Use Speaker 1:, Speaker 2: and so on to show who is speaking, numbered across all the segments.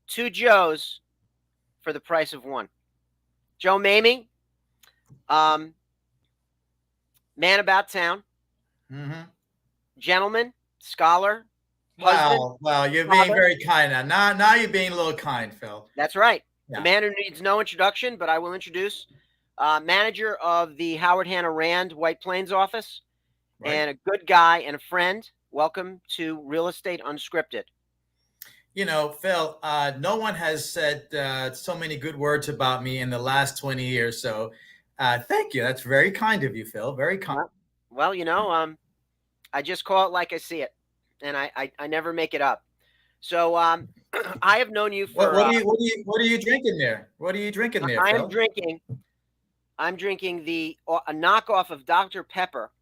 Speaker 1: Two Joes for the price of one. Joe Maymi, man about town, gentleman, scholar, husband.
Speaker 2: Wow, you're being very kind now. Now you're being a little kind, Phil.
Speaker 1: That's right. Yeah. The man who needs no introduction, but I will introduce. Manager of the Howard Hanna Rand White Plains office, and a good guy and a friend. Welcome to Real Estate Unscripted.
Speaker 2: You know, Phil, no one has said so many good words about me in the last 20 years. So thank you. That's very kind of you, Phil. Very kind.
Speaker 1: Well, you know, I just call it like I see it, and I never make it up. So I have known you for.
Speaker 2: What are you drinking there? What are you drinking there, Phil?
Speaker 1: I'm drinking a knockoff of Dr. Pepper,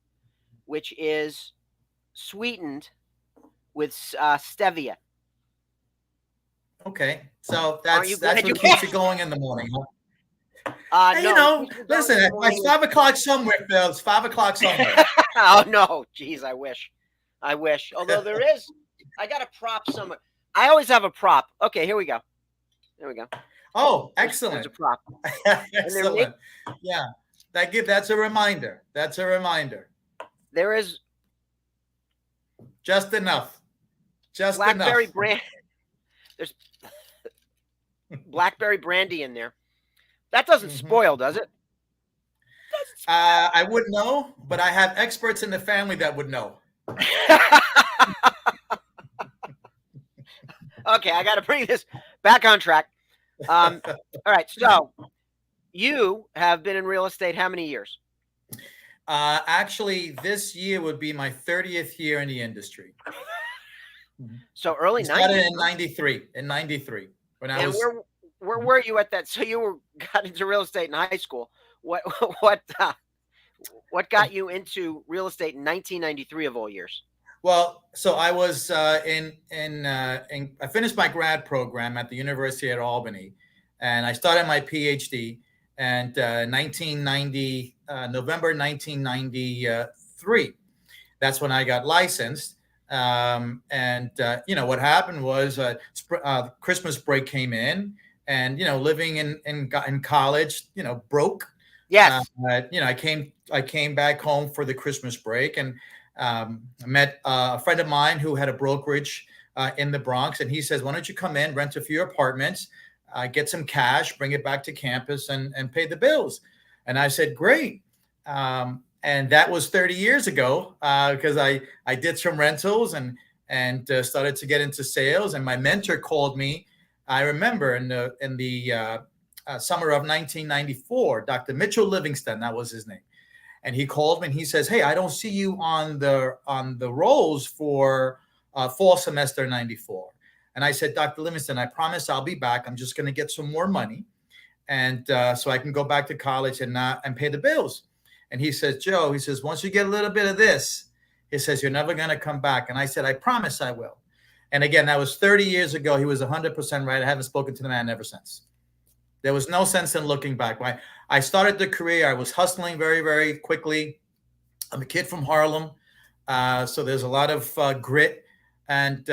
Speaker 1: which is sweetened with stevia.
Speaker 2: Okay, so that's what keeps you going in the morning, huh?
Speaker 1: No,
Speaker 2: you know, listen, it's 5 o'clock somewhere, Phil. It's 5 o'clock somewhere.
Speaker 1: Oh no, geez, I wish. Although I got a prop somewhere. I always have a prop. Okay, here we go.
Speaker 2: Oh, excellent.
Speaker 1: There's a prop.
Speaker 2: Excellent. Yeah, that's a reminder. That's a reminder.
Speaker 1: There is
Speaker 2: just enough.
Speaker 1: Blackberry brand. There's blackberry brandy in there. That doesn't spoil, does it?
Speaker 2: I wouldn't know, but I have experts in the family that would know.
Speaker 1: Okay, I got to bring this back on track. All right, so you have been in real estate how many years?
Speaker 2: Actually, this year would be my 30th year in the industry.
Speaker 1: So early 90s.
Speaker 2: Started in 93. When I was.
Speaker 1: Where were you at that? So you got into real estate in high school. What got you into real estate in 1993 of all years?
Speaker 2: Well, so I was I finished my grad program at the University at Albany, and I started my PhD. And November 1993, that's when I got licensed. What happened was Christmas break came in, and living in college, broke.
Speaker 1: Yes.
Speaker 2: I came back home for the Christmas break, and I met a friend of mine who had a brokerage in the Bronx, and he says, "Why don't you come in, rent a few apartments, get some cash, bring it back to campus, and pay the bills?" And I said, "Great." And that was 30 years ago, because I did some rentals and started to get into sales. And my mentor called me. I remember in the summer of 1994, Dr. Mitchell Livingston, that was his name. And he called me and he says, "Hey, I don't see you on the rolls for fall semester 94. And I said, "Dr. Livingston, I promise I'll be back. I'm just going to get some more money, and so I can go back to college and pay the bills." And he says, "Joe," he says, "once you get a little bit of this," he says, "you're never going to come back." And I said, "I promise I will." And again, that was 30 years ago. He was 100% right. I haven't spoken to the man ever since. There was no sense in looking back. When I started the career, I was hustling very, very quickly. I'm a kid from Harlem, so there's a lot of grit. And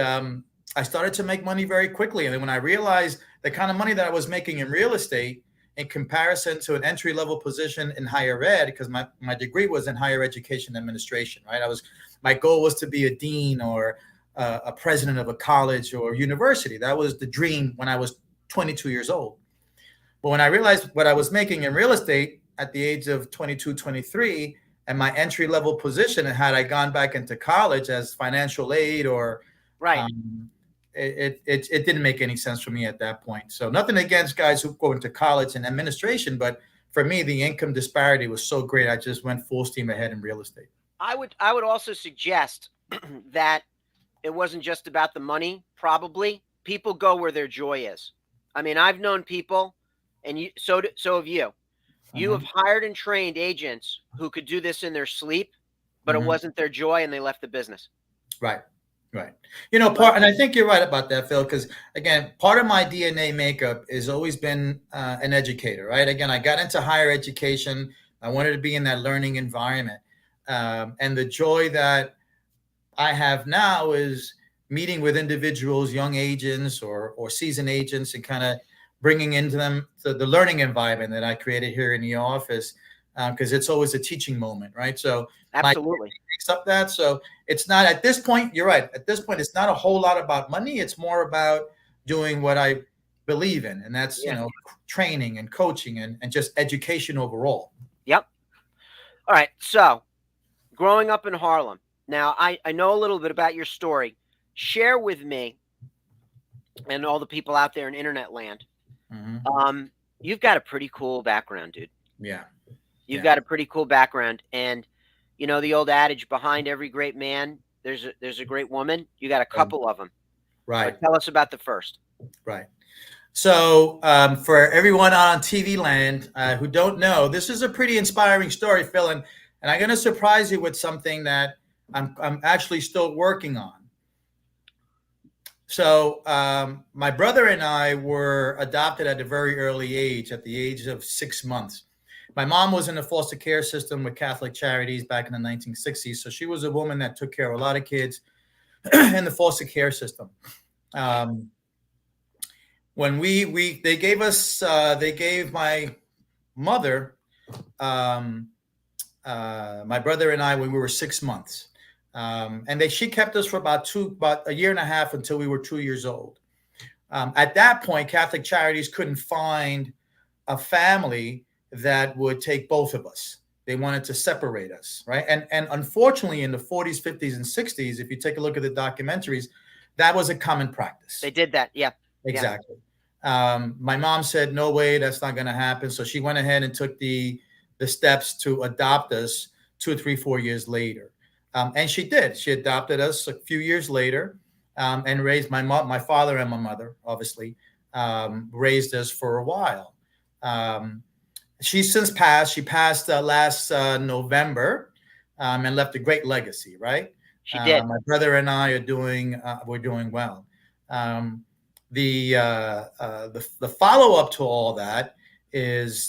Speaker 2: I started to make money very quickly. And then when I realized the kind of money that I was making in real estate in comparison to an entry-level position in higher ed, because my degree was in higher education administration, right? My goal was to be a dean or a president of a college or university. That was the dream when I was 22 years old. But when I realized what I was making in real estate at the age of 22, 23, and my entry-level position, and had I gone back into college as financial aid or
Speaker 1: right,
Speaker 2: it didn't make any sense for me at that point. So nothing against guys who go into college and administration, but for me, the income disparity was so great, I just went full steam ahead in real estate.
Speaker 1: I would also suggest that it wasn't just about the money. Probably people go where their joy is. I mean, I've known people, and so have you. You have hired and trained agents who could do this in their sleep, but it wasn't their joy, and they left the business.
Speaker 2: Right. Right. You know, and I think you're right about that, Phil, because again, part of my DNA makeup has always been an educator, right? Again, I got into higher education. I wanted to be in that learning environment. And the joy that I have now is meeting with individuals, young agents or seasoned agents, and kind of bringing into them the learning environment that I created here in the office, because it's always a teaching moment, right? So
Speaker 1: absolutely
Speaker 2: picks up that. So it's not at this point. You're right. At this point, it's not a whole lot about money. It's more about doing what I believe in, and that's training and coaching and just education overall.
Speaker 1: Yep. All right. So, growing up in Harlem. Now, I know a little bit about your story. Share with me and all the people out there in internet land. You've got a pretty cool background, dude.
Speaker 2: Yeah.
Speaker 1: You've got a pretty cool background. And, you know, the old adage, behind every great man, there's a great woman. You got a couple of them.
Speaker 2: Right.
Speaker 1: But tell us about the first.
Speaker 2: Right. So for everyone on TV land who don't know, this is a pretty inspiring story, Phil. And I'm going to surprise you with something that I'm actually still working on. So my brother and I were adopted at a very early age, at the age of 6 months. My mom was in the foster care system with Catholic Charities back in the 1960s. So she was a woman that took care of a lot of kids in the foster care system. When they gave my mother, my brother and I, when we were 6 months. And she kept us for about a year and a half until we were 2 years old. At that point, Catholic Charities couldn't find a family that would take both of us. They wanted to separate us, right? And unfortunately, in the 40s, 50s, and 60s, if you take a look at the documentaries, that was a common practice.
Speaker 1: They did that, yeah.
Speaker 2: Exactly. Yeah. My mom said, no way, that's not going to happen. So she went ahead and took the steps to adopt us 2, 3, 4 years later. And she did. She adopted us a few years later and raised my father and my mother, obviously, raised us for a while. She's since passed. She passed last November and left a great legacy, right?
Speaker 1: She did.
Speaker 2: My brother and I we're doing well. The follow-up to all that is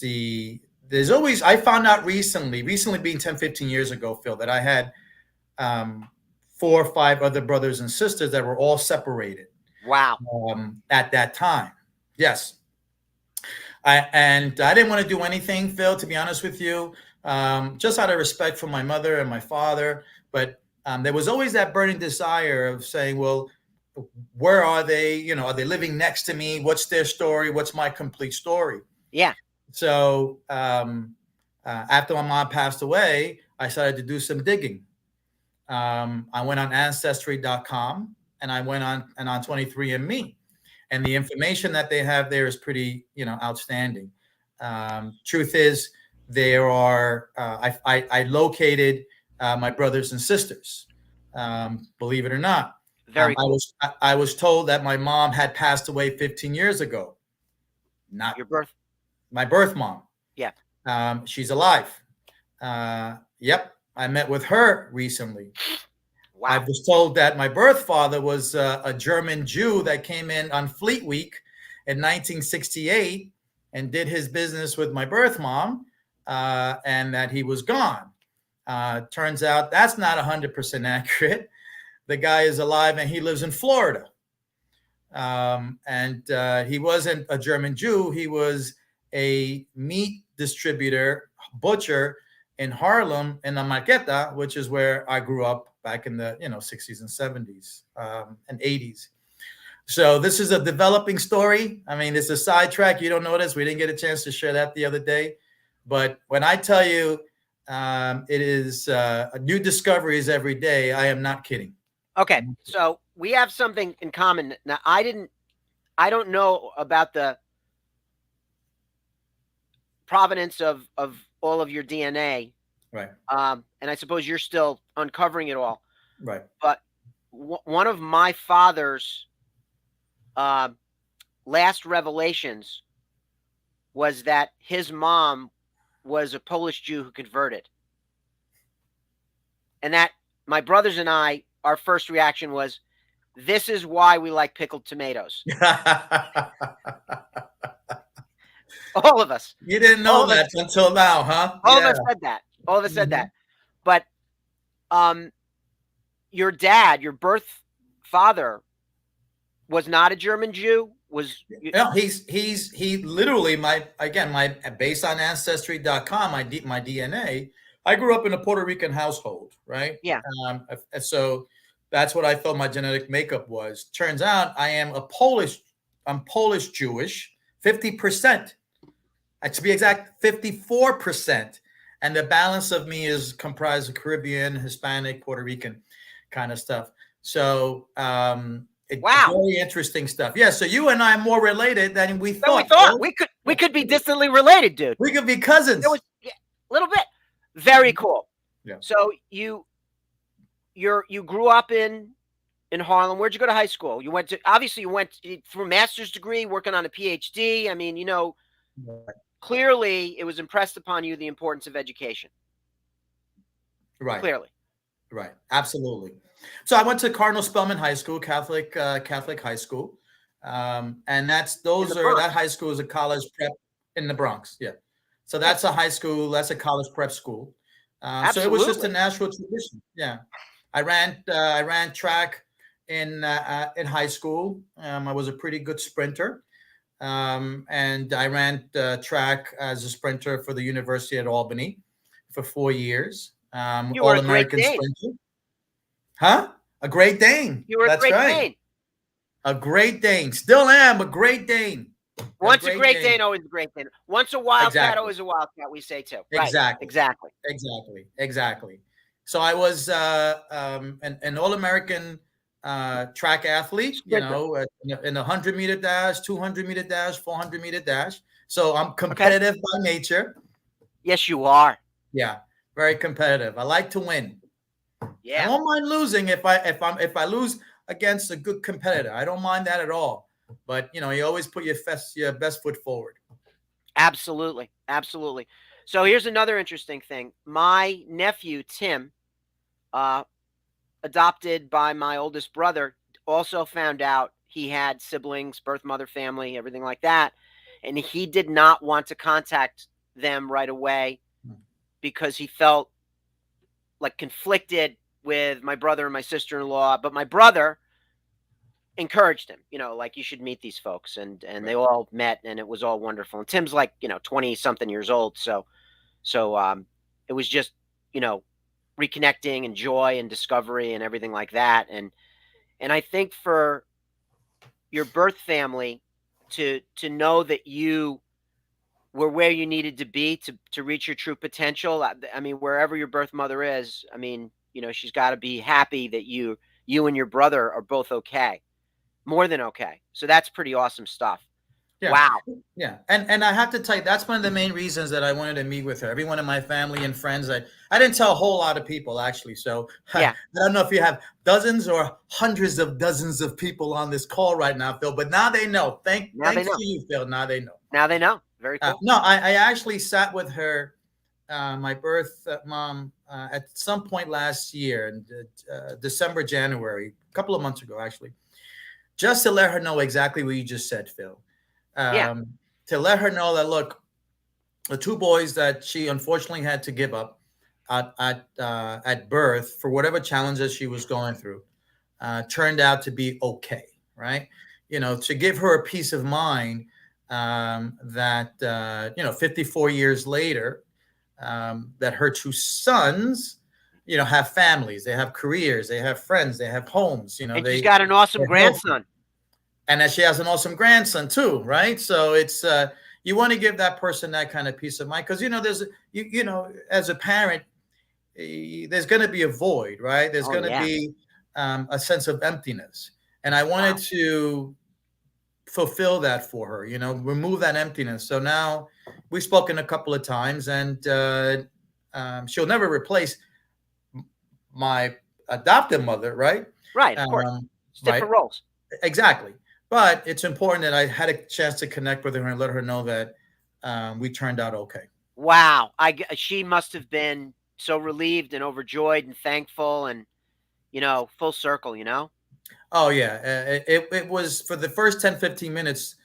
Speaker 2: there's always, I found out recently being 10, 15 years ago, Phil, that I had 4 or 5 other brothers and sisters that were all separated.
Speaker 1: Wow.
Speaker 2: At that time. Yes. I didn't want to do anything, Phil, to be honest with you, just out of respect for my mother and my father. But there was always that burning desire of saying, well, where are they? You know, are they living next to me? What's their story? What's my complete story?
Speaker 1: Yeah. So
Speaker 2: after my mom passed away, I started to do some digging. I went on Ancestry.com and I went on 23andMe. And the information that they have there is pretty, outstanding. Truth is, there are, I located my brothers and sisters, believe it or not.
Speaker 1: Very cool.
Speaker 2: I was told that my mom had passed away 15 years ago. Not my birth mom.
Speaker 1: Yeah.
Speaker 2: She's alive. Yep. I met with her recently. Wow. I was told that my birth father was a German Jew that came in on Fleet Week in 1968 and did his business with my birth mom, and that he was gone. Turns out that's not 100% accurate. The guy is alive and he lives in Florida. And he wasn't a German Jew. He was a meat distributor, butcher in Harlem in La Marqueta, which is where I grew up back in the 60s and 70s and 80s. So this is a developing story. I mean, it's a sidetrack. You don't notice. We didn't get a chance to share that the other day. But when I tell you it is new discoveries every day, I am not kidding.
Speaker 1: Okay, so we have something in common. Now, I don't know about the provenance of all of your DNA.
Speaker 2: Right.
Speaker 1: And I suppose you're still uncovering it all.
Speaker 2: Right.
Speaker 1: But one of my father's last revelations was that his mom was a Polish Jew who converted. and that my brothers and I, our first reaction was, this is why we like pickled tomatoes. All of us.
Speaker 2: You didn't know that until now, huh?
Speaker 1: All of us said that. All of us said that. But your dad, your birth father, was not a German Jew. Was
Speaker 2: no, he literally based on ancestry.com, my DNA. I grew up in a Puerto Rican household, right?
Speaker 1: Yeah.
Speaker 2: So that's what I thought my genetic makeup was. Turns out I'm Polish Jewish, 50%. To be exact, 54%. And the balance of me is comprised of Caribbean, Hispanic, Puerto Rican kind of stuff. So
Speaker 1: wow,
Speaker 2: very interesting stuff. Yeah, so you and I are more related than we thought.
Speaker 1: We could be distantly related, dude.
Speaker 2: We could be cousins.
Speaker 1: It was a little bit. Very cool.
Speaker 2: Yeah.
Speaker 1: So you grew up in Harlem. Where'd you go to high school? You went through a master's degree, working on a PhD. I mean, clearly it was impressed upon you the importance of education.
Speaker 2: Right.
Speaker 1: Clearly.
Speaker 2: Right. Absolutely. So I went to Cardinal Spellman High School, Catholic high school. And that high school is a college prep in the Bronx. Yeah. So that's a high school, that's a college prep school. So it was just a natural tradition. Yeah. I ran track in high school. I was a pretty good sprinter. And I ran track as a sprinter for the University at Albany for 4 years.
Speaker 1: You were All-American
Speaker 2: sprinter. Huh? A Great Dane.
Speaker 1: You were a Great Dane.
Speaker 2: A Great Dane. Still am a Great Dane.
Speaker 1: Once a Great Dane, always a Great Dane. Once a Wildcat, always a Wildcat, we say too.
Speaker 2: Exactly.
Speaker 1: Right.
Speaker 2: Exactly. So I was an All-American track athlete, in a 100-meter dash, 200-meter dash, 400-meter dash. So I'm competitive by nature.
Speaker 1: Yes, you are.
Speaker 2: Yeah, very competitive. I like to win.
Speaker 1: Yeah.
Speaker 2: I don't mind losing if I lose against a good competitor. I don't mind that at all. But you always put your best foot forward.
Speaker 1: Absolutely. So here's another interesting thing. My nephew Tim, adopted by my oldest brother, also found out he had siblings, birth mother, family, everything like that, and he did not want to contact them right away because he felt like conflicted with my brother and my sister-in-law. But my brother encouraged him, like, you should meet these folks, and they all met, and it was all wonderful. And Tim's like 20 something years old, so it was just reconnecting and joy and discovery and everything like that. And I think for your birth family to know that you were where you needed to be to reach your true potential. I mean, wherever your birth mother is, I mean, she's got to be happy that you and your brother are both okay. More than okay. So that's pretty awesome stuff.
Speaker 2: Yeah.
Speaker 1: Wow.
Speaker 2: Yeah. And I have to tell you, that's one of the main reasons that I wanted to meet with her. Everyone in my family and friends, I didn't tell a whole lot of people, actually. So yeah. I don't know if you have dozens or hundreds of dozens of people on this call right now, Phil, but now they know. Thanks to you, Phil. Now they know.
Speaker 1: Now they know. Very cool.
Speaker 2: No, I actually sat with her, my birth mom, at some point last year, in December, January, a couple of months ago, actually, just to let her know exactly what you just said, Phil. To let her know that, look, the two boys that she unfortunately had to give up at birth for whatever challenges she was going through turned out to be okay, right? To give her a peace of mind that 54 years later, that her two sons, have families, they have careers, they have friends, they have homes.
Speaker 1: And she's got an awesome grandson.
Speaker 2: And that she has an awesome grandson too, right? So it's you want to give that person that kind of peace of mind, because there's as a parent, there's going to be a void, right? There's going to be a sense of emptiness, and I wanted to fulfill that for her, remove that emptiness. So now we've spoken a couple of times, and she'll never replace my adoptive mother, right?
Speaker 1: Right, of course. It's different roles.
Speaker 2: Exactly. But it's important that I had a chance to connect with her and let her know that we turned out okay.
Speaker 1: Wow. She must have been so relieved and overjoyed and thankful and, full circle,
Speaker 2: Oh yeah, it was for the first 10, 15 minutes.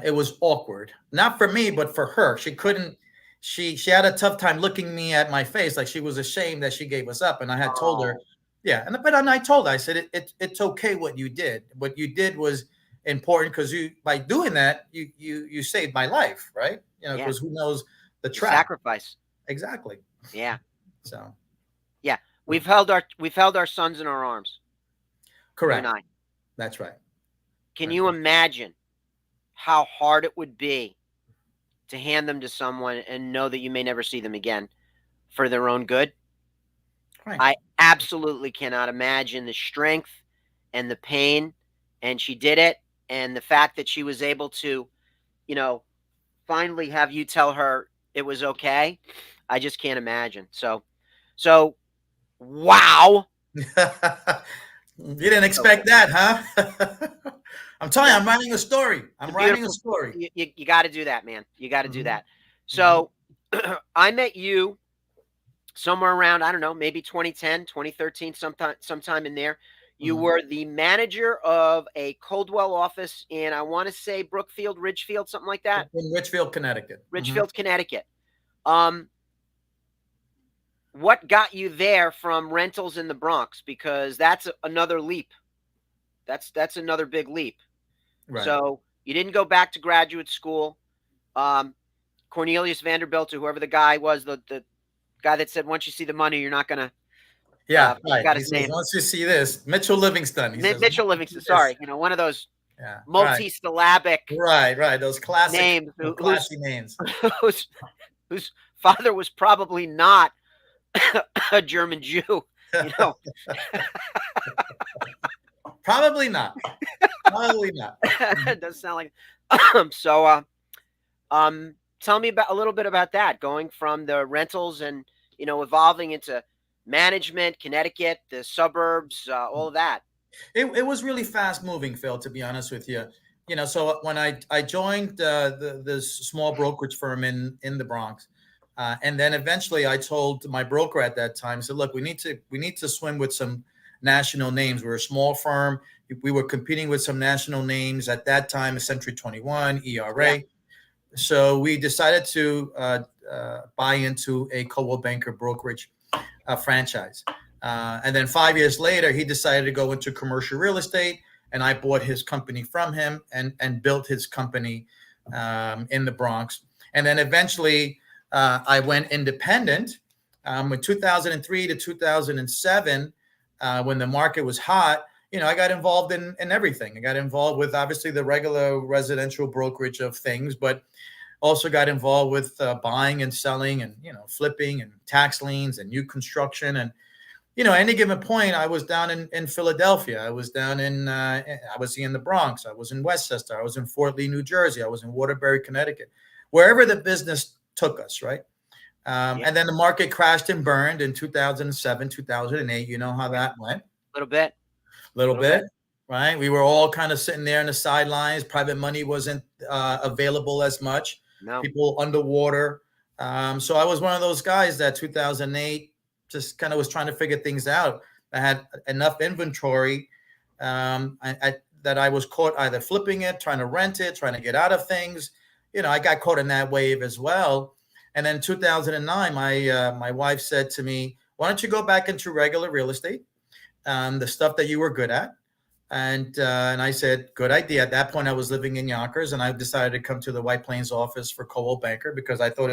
Speaker 2: It was awkward, not for me, but for her. She couldn't. She had a tough time looking me at my face, like she was ashamed that she gave us up. And I had told her,
Speaker 1: Oh,
Speaker 2: yeah, and I told her, I said, it's okay what you did. What you did was important because you by doing that you saved my life, right?
Speaker 1: yeah.
Speaker 2: Because who knows the
Speaker 1: The
Speaker 2: trap
Speaker 1: sacrifice.
Speaker 2: exactly.
Speaker 1: Yeah.
Speaker 2: So
Speaker 1: Yeah. We've held our sons in our arms, you and
Speaker 2: correct,
Speaker 1: I.
Speaker 2: that's right.
Speaker 1: Can
Speaker 2: That's
Speaker 1: you
Speaker 2: right.
Speaker 1: imagine how hard it would be to hand them to someone and know that you may never see them again for their own good?
Speaker 2: Right.
Speaker 1: I absolutely cannot imagine the strength and the pain. And she did it. And the fact that she was able to, you know, finally have you tell her it was okay. I just can't imagine. So wow.
Speaker 2: You didn't
Speaker 1: So
Speaker 2: expect that, huh? I'm telling you,
Speaker 1: yeah,
Speaker 2: I'm writing a story.
Speaker 1: it's a
Speaker 2: I'm writing a
Speaker 1: beautiful.
Speaker 2: story.
Speaker 1: You got to do that, man. You got to do
Speaker 2: Hmm.
Speaker 1: that.
Speaker 2: Hmm.
Speaker 1: So I met you somewhere around, I don't know, maybe 2010, 2013, sometime in there. You
Speaker 2: Hmm.
Speaker 1: were the manager of a Coldwell office in, I want to say, Brookfield, Ridgefield, something like that.
Speaker 2: In Richfield, Connecticut. Hmm.
Speaker 1: Ridgefield, Connecticut. Um, what got you there from rentals in the Bronx? Because that's another leap. That's another big leap.
Speaker 2: Right.
Speaker 1: So you didn't go back to graduate school. Um, Cornelius Vanderbilt, or whoever the guy was, the guy that said, once you see the money, you're not gonna.
Speaker 2: Yeah, right.
Speaker 1: Forgot
Speaker 2: He
Speaker 1: his
Speaker 2: says,
Speaker 1: name.
Speaker 2: once you see this, Mitchell Livingston, he says, once
Speaker 1: Mitchell
Speaker 2: you see
Speaker 1: Livingston.
Speaker 2: this.
Speaker 1: Sorry, one of those
Speaker 2: Yeah, right.
Speaker 1: multi-syllabic
Speaker 2: Right, right. Those classic,
Speaker 1: names whose
Speaker 2: classy names.
Speaker 1: whose whose father was probably not a German Jew. You know,
Speaker 2: Probably not. Probably not.
Speaker 1: it does sound like. So, tell me about a little bit about that. Going from the rentals and evolving into management, Connecticut, the suburbs, all of that.
Speaker 2: It was really fast moving, Phil, to be honest with you. So when I joined this small brokerage firm in the Bronx, and then eventually I told my broker at that time, I said, look, we need to swim with some national names. We're a small firm. We were competing with some national names at that time, Century 21,
Speaker 1: Yeah,
Speaker 2: ERA. So we decided to buy into a Coldwell Banker brokerage franchise. And then 5 years later, he decided to go into commercial real estate, and I bought his company from him and built his company in the Bronx. And then eventually, I went independent. In 2003 to 2007, when the market was hot, I got involved in everything. I got involved with obviously the regular residential brokerage of things, but also got involved with buying and selling and flipping and tax liens and new construction. And any given point, I was down in Philadelphia, I was down I was in the Bronx, I was in Westchester, I was in Fort Lee, New Jersey, I was in Waterbury, Connecticut, wherever the business took us, right?
Speaker 1: yeah,
Speaker 2: And then the market crashed and burned in 2007, 2008. You know how
Speaker 1: yeah.
Speaker 2: that went.
Speaker 1: A little bit, a
Speaker 2: Little
Speaker 1: little bit.
Speaker 2: bit, right? We were all kind of sitting there in the sidelines. Private money wasn't available as much.
Speaker 1: No,
Speaker 2: People underwater. So I was one of those guys that 2008 just kind of was trying to figure things out. I had enough inventory that I was caught either flipping it, trying to rent it, trying to get out of things. I got caught in that wave as well. And then 2009, my wife said to me, "Why don't you go back into regular real estate?" The stuff that you were good at. And I said, good idea. At that point, I was living in Yonkers, and I decided to come to the White Plains office for Coldwell Banker because I thought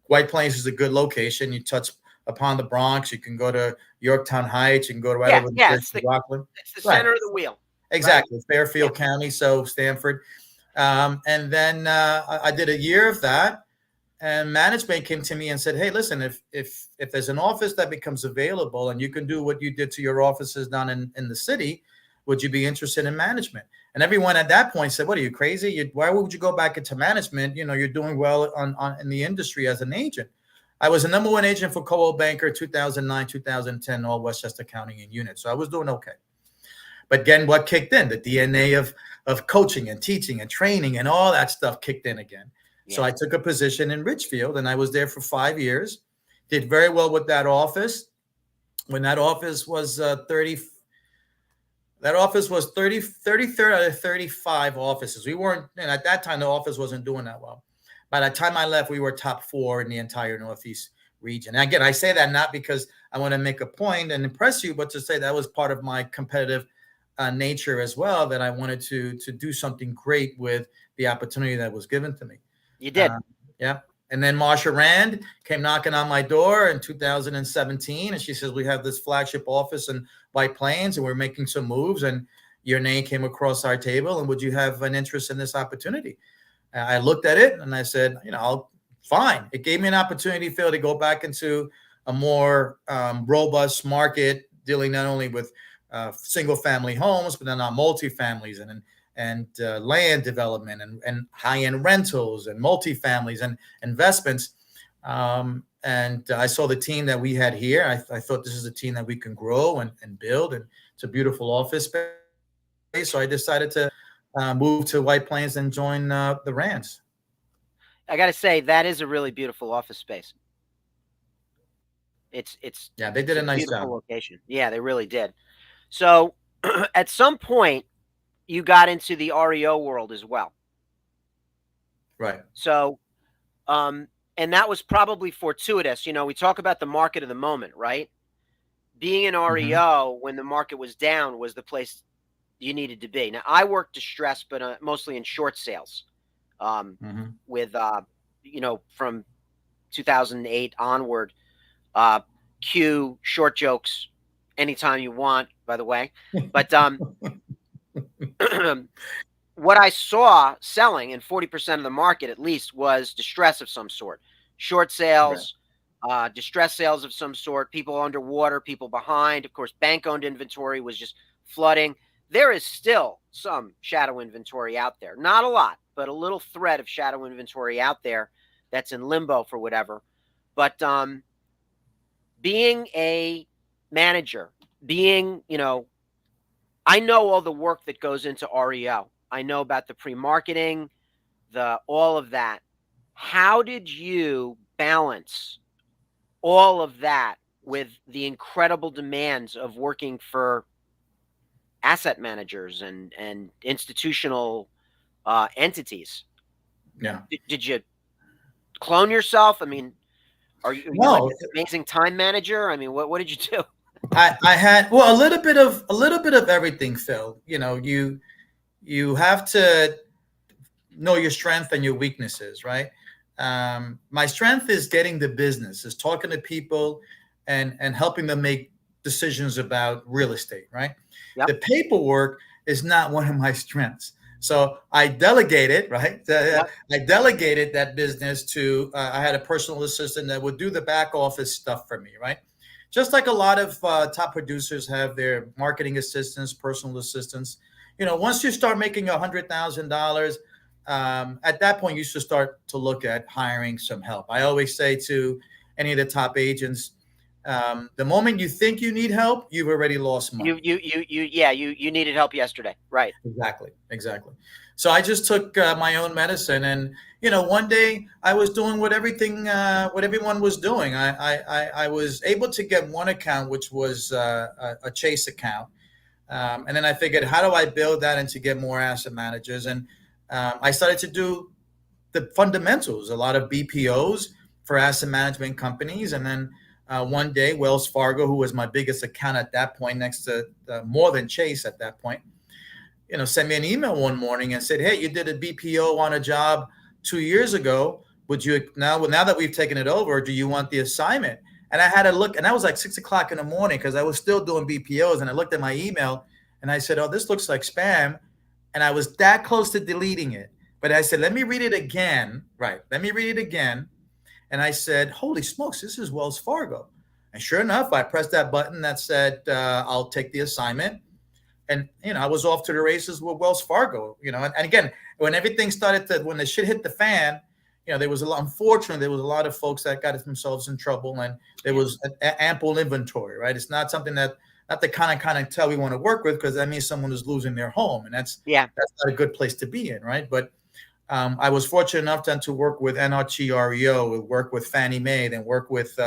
Speaker 2: White Plains is a good location. You touch upon the Bronx, you can go to Yorktown Heights, you can go right
Speaker 1: yeah,
Speaker 2: over the
Speaker 1: yeah.
Speaker 2: bridge to Rockland.
Speaker 1: It's the
Speaker 2: Right,
Speaker 1: center of the wheel, right?
Speaker 2: exactly.
Speaker 1: Yeah,
Speaker 2: Fairfield County, so Stanford. And then I did a year of that, and management came to me and said, "Hey, listen, if there's an office that becomes available and you can do what you did to your offices down in the city, would you be interested in management?" And everyone at that point said, "What, are you crazy? Why would you go back into management? You're doing well in the industry as an agent." I was the number one agent for Coldwell Banker 2009, 2010, all Westchester County and units. So I was doing okay. But again, what kicked in? The DNA of coaching and teaching and training and all that stuff kicked in again. So
Speaker 1: yeah.
Speaker 2: I took a position in Richfield, and I was there for 5 years. Did very well with that office. When that office was 30, that office was 33rd out of 35 offices. We weren't, and at that time, the office wasn't doing that well. By the time I left, we were top 4 in the entire Northeast region. And again, I say that not because I want to make a point and impress you, but to say that was part of my competitive nature as well, that I wanted to do something great with the opportunity that was given to me.
Speaker 1: You did.
Speaker 2: Yeah. And then Marsha Rand came knocking on my door in 2017, and she says, we have this flagship office in White Plains, and we're making some moves, and your name came across our table, and would you have an interest in this opportunity? I looked at it, and I said, fine. It gave me an opportunity, Phil, to go back into a more robust market, dealing not only with single-family homes, but then on multifamilies and land development and high-end rentals and multifamilies and investments. And I saw the team that we had here. I thought this is a team that we can grow and build. And it's a beautiful office space. So I decided to move to White Plains and join the Rands.
Speaker 1: I got to say, that is a really beautiful office space. It's
Speaker 2: yeah, they did a nice job.
Speaker 1: Location. Yeah, they really did. So at some point, you got into the REO world as well.
Speaker 2: Right.
Speaker 1: So, and that was probably fortuitous. We talk about the market of the moment, right? Being an REO when the market was down was the place you needed to be. Now, I worked distress, but mostly in short sales with, from 2008 onward, Q short jokes anytime you want, by the way. But what I saw selling in 40% of the market, at least, was distress of some sort. Short sales, distress sales of some sort, people underwater, people behind. Of course, bank-owned inventory was just flooding. There is still some shadow inventory out there. Not a lot, but a little thread of shadow inventory out there that's in limbo for whatever. But being a manager, I know all the work that goes into REO. I know about the pre-marketing, all of that. How did you balance all of that with the incredible demands of working for asset managers and institutional entities?
Speaker 2: Yeah.
Speaker 1: Did you clone yourself? I mean, are you like an amazing time manager? I mean, what did you do?
Speaker 2: I had a little bit of everything, Phil. You have to know your strength and your weaknesses, right? My strength is getting the business, is talking to people and helping them make decisions about real estate, right? Yep. The paperwork is not one of my strengths. So I delegated, right? Yep. I delegated that business to, I had a personal assistant that would do the back office stuff for me, right? Just like a lot of top producers have their marketing assistants, personal assistants. Once you start making $100,000, at that point, you should start to look at hiring some help. I always say to any of the top agents, the moment you think you need help, you've already lost money.
Speaker 1: You needed help yesterday, right?
Speaker 2: Exactly. So I just took my own medicine, and one day I was doing what everyone was doing. I was able to get one account, which was a Chase account, and then I figured, how do I build that and to get more asset managers? And I started to do the fundamentals, a lot of BPOs for asset management companies, and then one day, Wells Fargo, who was my biggest account at that point, next to more than Chase at that point, sent me an email one morning and said, "Hey, you did a BPO on a job 2 years ago. Would you now that we've taken it over, do you want the assignment?" And I had to look, and that was like 6 o'clock in the morning because I was still doing BPOs, and I looked at my email and I said, "Oh, this looks like spam," and I was that close to deleting it. But I said, "Let me read it again." Right? Let me read it again. And I said, "Holy smokes, this is Wells Fargo." And sure enough, I pressed that button that said, "I'll take the assignment." And, I was off to the races with Wells Fargo, and again, when everything when the shit hit the fan, there was unfortunately, there was a lot of folks that got themselves in trouble, and there was ample inventory, right? It's not something not the kind of clientele we want to work with, because that means someone is losing their home. And that's not a good place to be in. Right. But I was fortunate enough then to work with NRTREO, work with Fannie Mae, then work with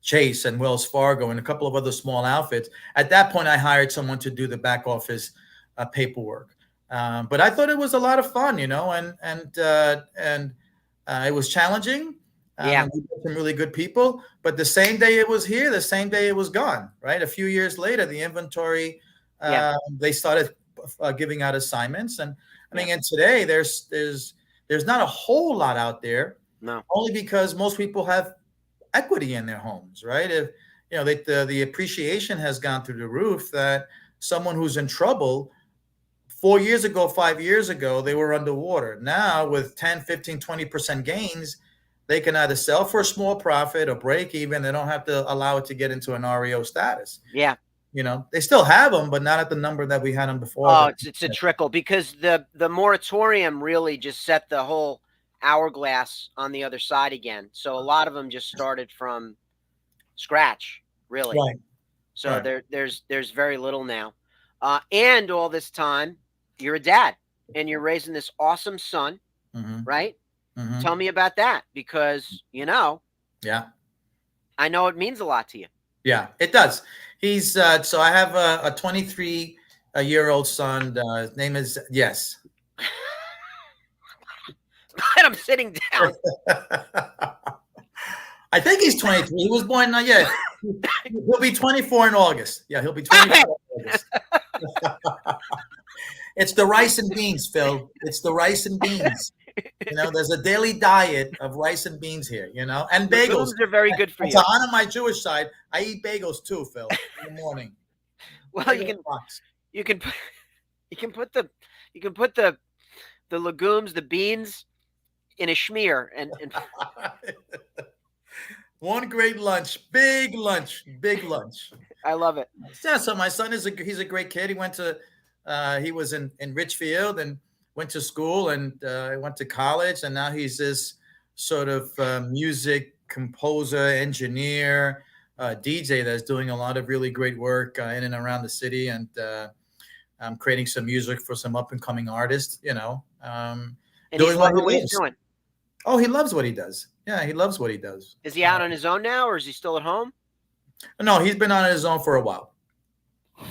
Speaker 2: Chase and Wells Fargo and a couple of other small outfits. At that point, I hired someone to do the back office paperwork. But I thought it was a lot of fun, and it was challenging.
Speaker 1: Yeah.
Speaker 2: And we met some really good people. But the same day it was here, the same day it was gone. Right, a few years later, the inventory they started giving out assignments, and I mean, and today there's not a whole lot out there.
Speaker 1: No,
Speaker 2: only because most people have equity in their homes, right? If the appreciation has gone through the roof, that someone who's in trouble 4 years ago, 5 years ago, they were underwater. Now with 10, 15, 20% gains, they can either sell for a small profit or break even. They don't have to allow it to get into an REO status.
Speaker 1: Yeah.
Speaker 2: They still have them, but not at the number that we had them before.
Speaker 1: Oh, it's a trickle, because the moratorium really just set the whole hourglass on the other side again. So a lot of them just started from scratch, really.
Speaker 2: Right.
Speaker 1: So there's very little now. And all this time, you're a dad and you're raising this awesome son, right?
Speaker 2: Mm-hmm.
Speaker 1: Tell me about that, because
Speaker 2: yeah,
Speaker 1: I know it means a lot to you.
Speaker 2: Yeah, it does. He's so I have a 23-year-old son. His name is Yes.
Speaker 1: I'm sitting down.
Speaker 2: I think he's 23. He was born. He'll be 24 in August. Yeah, he'll be 24 in August. It's the rice and beans, Phil. It's the rice and beans. There's a daily diet of rice and beans here. And bagels.
Speaker 1: Those are very good for you.
Speaker 2: To honor my Jewish side, I eat bagels too, Phil, in the morning.
Speaker 1: Well, you can put the legumes, the beans, in a schmear and
Speaker 2: one great lunch, big lunch.
Speaker 1: I love it.
Speaker 2: Yeah, so my son he's a great kid. He went to he was in Richfield and went to school and went to college, and now he's this sort of music composer, engineer, DJ that's doing a lot of really great work in and around the city, and creating some music for some up and coming artists.
Speaker 1: And he's loving what he's doing.
Speaker 2: Oh, he loves what he does. Yeah, he loves what he does.
Speaker 1: Is he out on his own now, or is he still at home?
Speaker 2: No, he's been on his own for a while.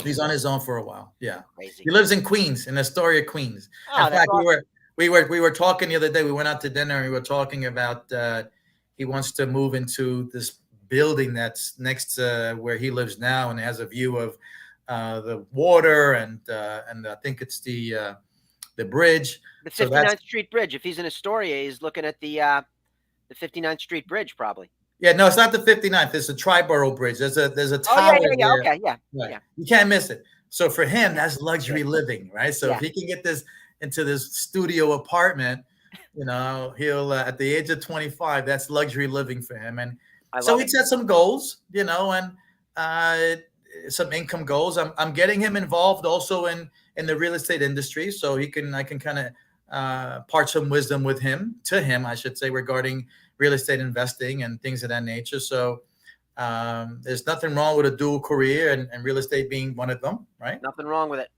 Speaker 2: He's on his own for a while. Yeah.
Speaker 1: Crazy.
Speaker 2: He lives in Queens, in Astoria, Queens. In fact, awesome. we were talking the other day. We went out to dinner and we were talking about he wants to move into this building that's next to where he lives now, and has a view of the water and I think it's the bridge.
Speaker 1: The 59th Street Bridge. If he's in Astoria, he's looking at the 59th Street Bridge, probably.
Speaker 2: Yeah, no, it's not the 59th. It's a Triborough Bridge. There's a tower.
Speaker 1: Oh, yeah, okay, yeah.
Speaker 2: Right. Yeah. You can't miss it. So for him, that's luxury living, right? So if he can get this into this studio apartment, he'll at the age of 25, that's luxury living for him. And so he set some goals, and some income goals. I'm getting him involved also in the real estate industry, so I can kind of part some wisdom to him, I should say, regarding real estate investing and things of that nature. So there's nothing wrong with a dual career, and real estate being one of them, right?
Speaker 1: Nothing wrong with it.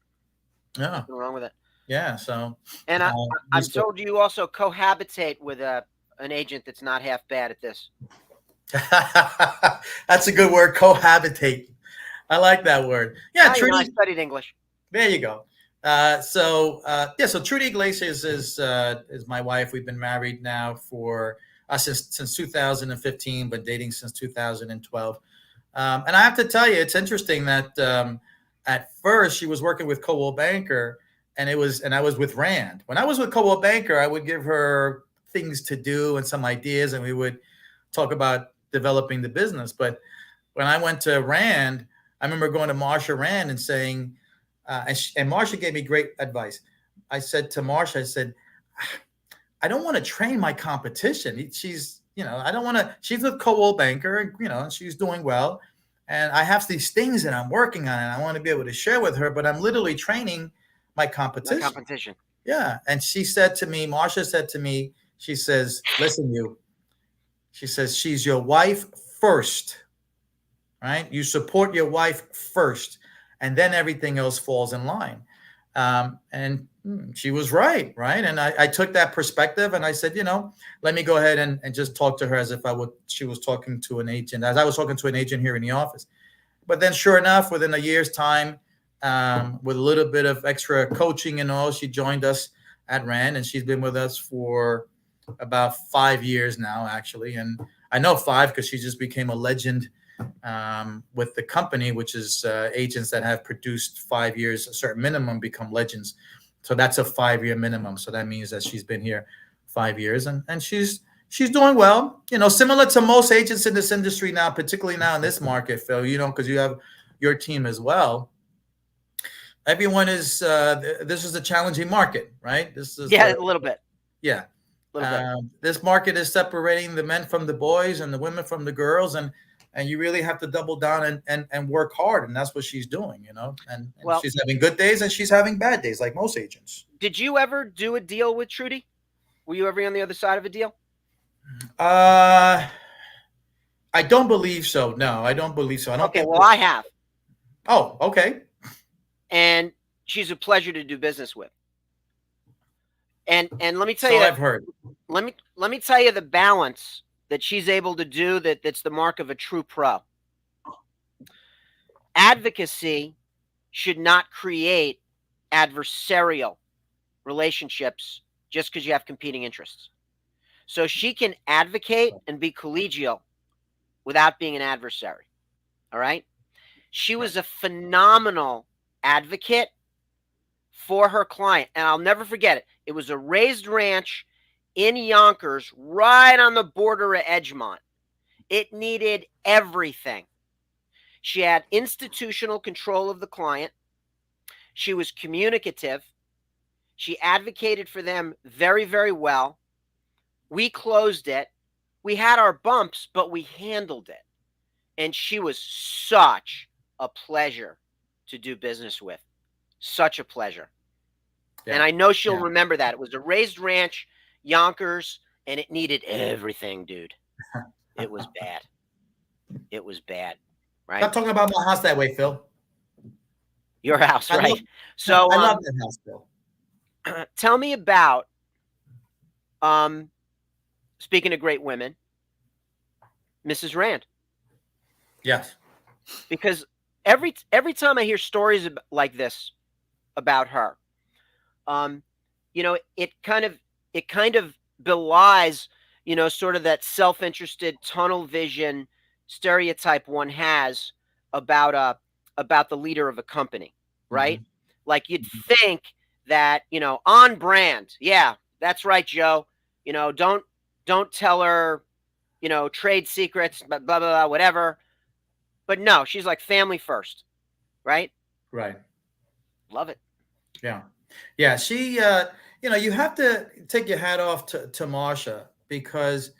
Speaker 2: Yeah.
Speaker 1: Nothing wrong with it.
Speaker 2: Yeah. So.
Speaker 1: And I'm told you also cohabitate with an agent that's not half bad at this.
Speaker 2: That's a good word, cohabitate. I like that word. Yeah,
Speaker 1: Trudy. I studied English.
Speaker 2: There you go. So Trudy Iglesias is my wife. We've been married now for since 2015, but dating since 2012. And I have to tell you, it's interesting that at first she was working with Coldwell Banker, and I was with Rand. When I was with Coldwell Banker, I would give her things to do and some ideas, and we would talk about developing the business. But when I went to Rand, I remember going to Marsha Rand and saying, and Marsha gave me great advice. I said to Marsha, I said, I don't want to train my competition. She's, I don't want to, she's with Coldwell Banker, and she's doing well. And I have these things that I'm working on and I want to be able to share with her, but I'm literally training my competition. Yeah. And she said to me, Marsha said to me, she says, listen, she says, she's your wife first, right? You support your wife first, and then everything else falls in line. And She was right. And I took that perspective and I said, let me go ahead and just talk to her as if she was talking to an agent, as I was talking to an agent here in the office. But then sure enough, within a year's time, with a little bit of extra coaching and all, she joined us at Rand, and she's been with us for about 5 years now, actually. And I know 5 because she just became a legend with the company, which is agents that have produced 5 years, a certain minimum, become legends. So that's a 5-year minimum. So that means that she's been here 5 years, and she's doing well. Similar to most agents in this industry now, particularly now in this market, Phil. Because you have your team as well. Everyone is. This is a challenging market, right? This is
Speaker 1: a little bit.
Speaker 2: Yeah, this market is separating the men from the boys and the women from the girls, and you really have to double down and work hard, and that's what she's doing, and she's having good days and she's having bad days like most agents.
Speaker 1: Did you ever do a deal with Trudy? Were you ever on the other side of a deal?
Speaker 2: I don't believe so. No, I don't believe so.
Speaker 1: I have.
Speaker 2: Oh, okay.
Speaker 1: And she's a pleasure to do business with. And let me tell
Speaker 2: you,
Speaker 1: I've
Speaker 2: heard.
Speaker 1: Let me tell you the balance that she's able to do that's the mark of a true pro. Advocacy should not create adversarial relationships just because you have competing interests. So she can advocate and be collegial without being an adversary. All right? She was a phenomenal advocate for her client. And I'll never forget it. It was a raised ranch in Yonkers, right on the border of Edgemont. It needed everything. She had institutional control of the client. She was communicative. She advocated for them very, very well. We closed it. We had our bumps, but we handled it. And she was such a pleasure to do business with. Such a pleasure. Yeah. And I know she'll remember that. It was a raised ranch, Yonkers, and it needed everything, dude. It was bad. It was bad. Right?
Speaker 2: Stop talking about my house that way, Phil.
Speaker 1: Your house, right? I
Speaker 2: love that house, Phil.
Speaker 1: Tell me about, speaking of great women, Mrs. Rand.
Speaker 2: Yes.
Speaker 1: Because every time I hear stories like this about her, it kind of belies, sort of that self-interested tunnel vision stereotype one has about the leader of a company, right? Mm-hmm. Like you'd think that, on brand. Yeah, that's right, Joe. Don't tell her, trade secrets, blah, blah, blah, whatever. But no, she's like family first, right?
Speaker 2: Right.
Speaker 1: Love it.
Speaker 2: Yeah. Yeah. She, you have to take your hat off to Marsha because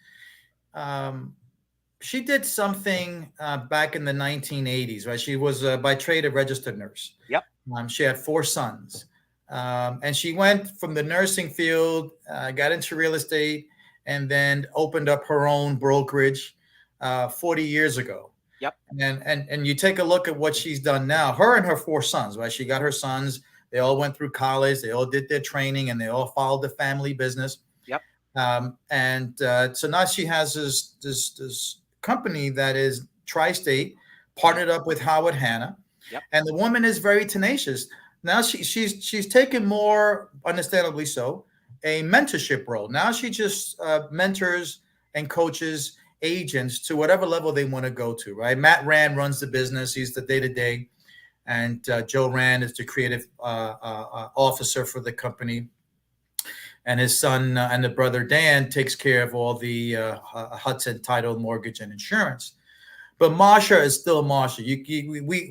Speaker 2: she did something back in the 1980s, right? She was by trade a registered nurse.
Speaker 1: Yep.
Speaker 2: She had 4 sons. And she went from the nursing field, got into real estate, and then opened up her own brokerage 40 years ago.
Speaker 1: Yep.
Speaker 2: And you take a look at what she's done now. Her and her 4 sons, right? She got her sons. They all went through college. They all did their training, and they all followed the family business.
Speaker 1: Yep.
Speaker 2: So now she has this company that is tri-state, partnered up with Howard Hanna.
Speaker 1: Yep.
Speaker 2: And the woman is very tenacious. Now she's taken more, understandably so, a mentorship role. Now she just mentors and coaches agents to whatever level they want to go to, right? Matt Rand runs the business. He's the day-to-day. And Joe Rand is the creative officer for the company. And his son and the brother Dan takes care of all the Hudson title, mortgage, and insurance. But Marsha is still Marsha.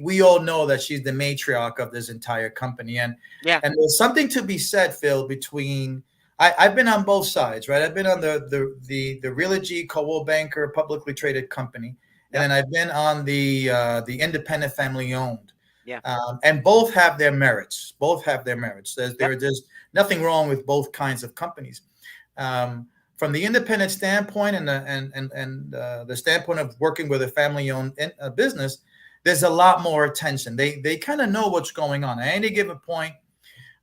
Speaker 2: We all know that she's the matriarch of this entire company. And there's something to be said, Phil, between I've been on both sides, right? I've been on the Realogy, Coldwell Banker, publicly traded company, and then I've been on the independent family owned.
Speaker 1: Yeah.
Speaker 2: And both have their merits. There's nothing wrong with both kinds of companies. From the independent standpoint and the standpoint of working with a family-owned business, there's a lot more attention. They kind of know what's going on at any given point.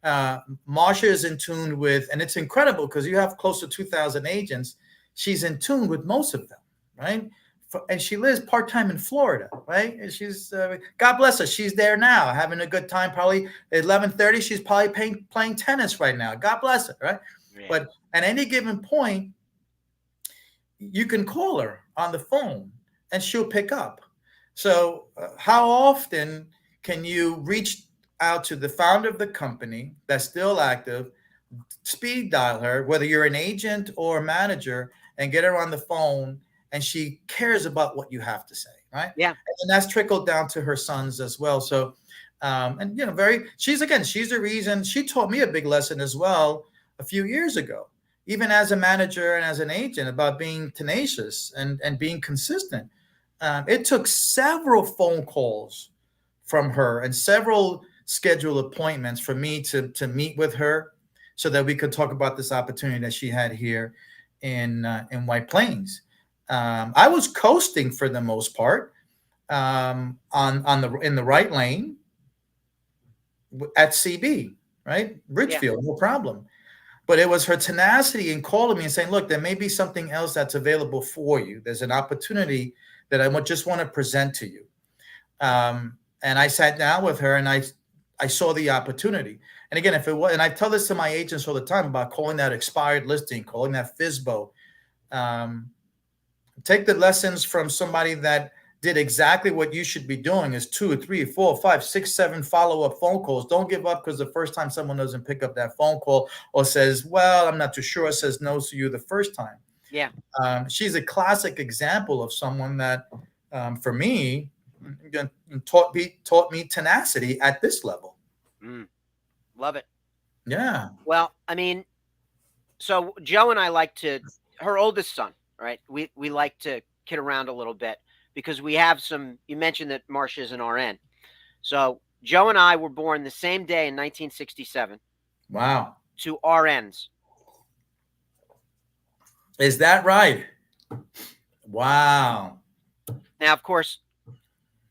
Speaker 2: Marsha is in tune with, and it's incredible because you have close to 2,000 agents. She's in tune with most of them, right? And she lives part time in Florida, right? And she's God bless her. She's there now, having a good time. Probably at 11:30, she's probably playing tennis right now. God bless her, right?
Speaker 1: Yeah.
Speaker 2: But at any given point, you can call her on the phone and she'll pick up. So, how often can you reach out to the founder of the company that's still active, speed dial her, whether you're an agent or a manager, and get her on the phone, and she cares about what you have to say, right?
Speaker 1: Yeah.
Speaker 2: And that's trickled down to her sons as well. So, and she's the reason. She taught me a big lesson as well a few years ago, even as a manager and as an agent, about being tenacious and being consistent. It took several phone calls from her and several scheduled appointments for me to meet with her so that we could talk about this opportunity that she had here in White Plains. I was coasting for the most part, in the right lane at CB, right? Ridgefield, no problem. But it was her tenacity in calling me and saying, look, there may be something else that's available for you. There's an opportunity that I just want to present to you. And I sat down with her and I saw the opportunity. And again, if it was, and I tell this to my agents all the time about calling that expired listing, calling that FISBO. Take the lessons from somebody that did exactly what you should be doing is 2 or 3 or 4 or 5, 6, 7 follow-up phone calls. Don't give up because the first time someone doesn't pick up that phone call or says, well, I'm not too sure, says no to you the first time.
Speaker 1: Yeah.
Speaker 2: She's a classic example of someone that, for me, taught me tenacity at this level.
Speaker 1: Love it.
Speaker 2: Yeah.
Speaker 1: Well, I mean, so Joe and I her oldest son, right? We like to kid around a little bit because we have you mentioned that Marsha is an RN. So Joe and I were born the same day in 1967.
Speaker 2: Wow.
Speaker 1: To RNs.
Speaker 2: Is that right? Wow.
Speaker 1: Now, of course,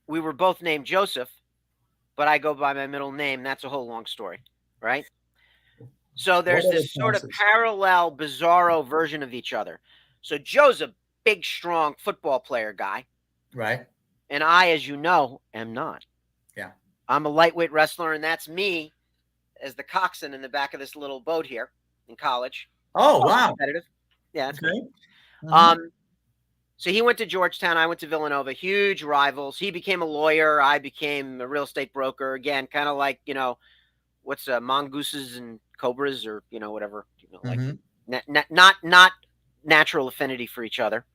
Speaker 1: we were both named Joseph, but I go by my middle name. That's a whole long story, right? So there's this sort of parallel, bizarro version of each other. So Joe's a big, strong football player guy.
Speaker 2: Right.
Speaker 1: And I, as you know, am not.
Speaker 2: Yeah.
Speaker 1: I'm a lightweight wrestler, and that's me as the coxswain in the back of this little boat here in college.
Speaker 2: Oh, wow.
Speaker 1: Competitive. Yeah, that's
Speaker 2: okay.
Speaker 1: Good. Mm-hmm. So he went to Georgetown. I went to Villanova. Huge rivals. He became a lawyer. I became a real estate broker. Again, kind of like, what's mongooses and cobras or, whatever, like not natural affinity for each other.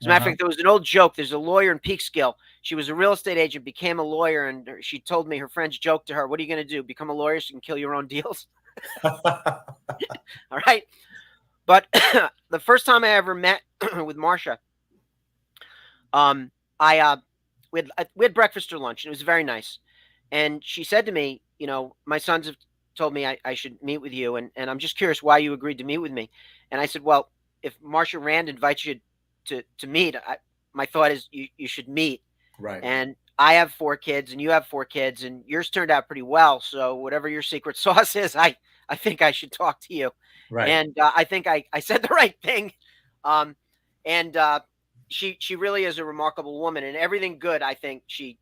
Speaker 1: As a matter of fact, there was an old joke. There's a lawyer in Peekskill. She was a real estate agent, became a lawyer, and she told me her friends joked to her, what are you going to do? Become a lawyer so you can kill your own deals? All right. But the first time I ever met with Marsha, we had breakfast or lunch, and it was very nice. And she said to me, my sons have told me I should meet with you, and I'm just curious why you agreed to meet with me. And I said, well, if Marsha Rand invites you to meet, my thought is you should meet.
Speaker 2: Right.
Speaker 1: And I have 4 kids and you have 4 kids and yours turned out pretty well. So whatever your secret sauce is, I think I should talk to you.
Speaker 2: Right.
Speaker 1: And I think I said the right thing. She really is a remarkable woman, and everything good I think she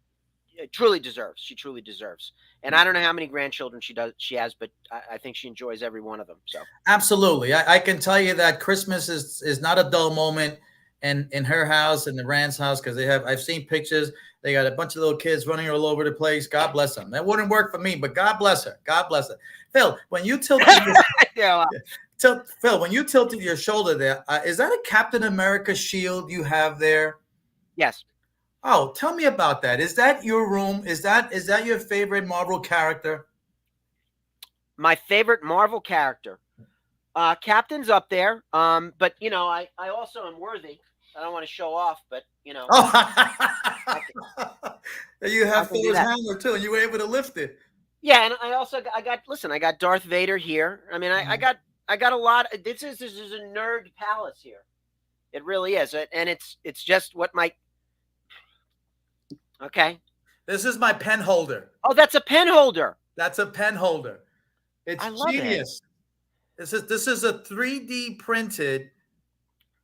Speaker 1: truly deserves. She truly deserves. And I don't know how many grandchildren she has, but I think she enjoys every one of them. So
Speaker 2: absolutely. I can tell you that Christmas is not a dull moment in her house and the Rand's house, because I've seen pictures. They got a bunch of little kids running all over the place. God bless them. That wouldn't work for me, but God bless her. God bless her. Phil, when you tilted Phil, when you tilted your shoulder there, is that a Captain America shield you have there?
Speaker 1: Yes.
Speaker 2: Oh, tell me about that. Is that your room? Is that your favorite Marvel character?
Speaker 1: My favorite Marvel character. Captain's up there. But I also am worthy. I don't want to show off, but
Speaker 2: Oh. You have Phil's hammer too, and you were able to lift it.
Speaker 1: Yeah, and I got Darth Vader here. I mean, I got a lot. This is a nerd palace here. It really is, and it's just what my. Okay.
Speaker 2: This is my pen holder.
Speaker 1: Oh, that's a pen holder.
Speaker 2: That's a pen holder. It's
Speaker 1: I love it.
Speaker 2: genius. This is a 3D printed.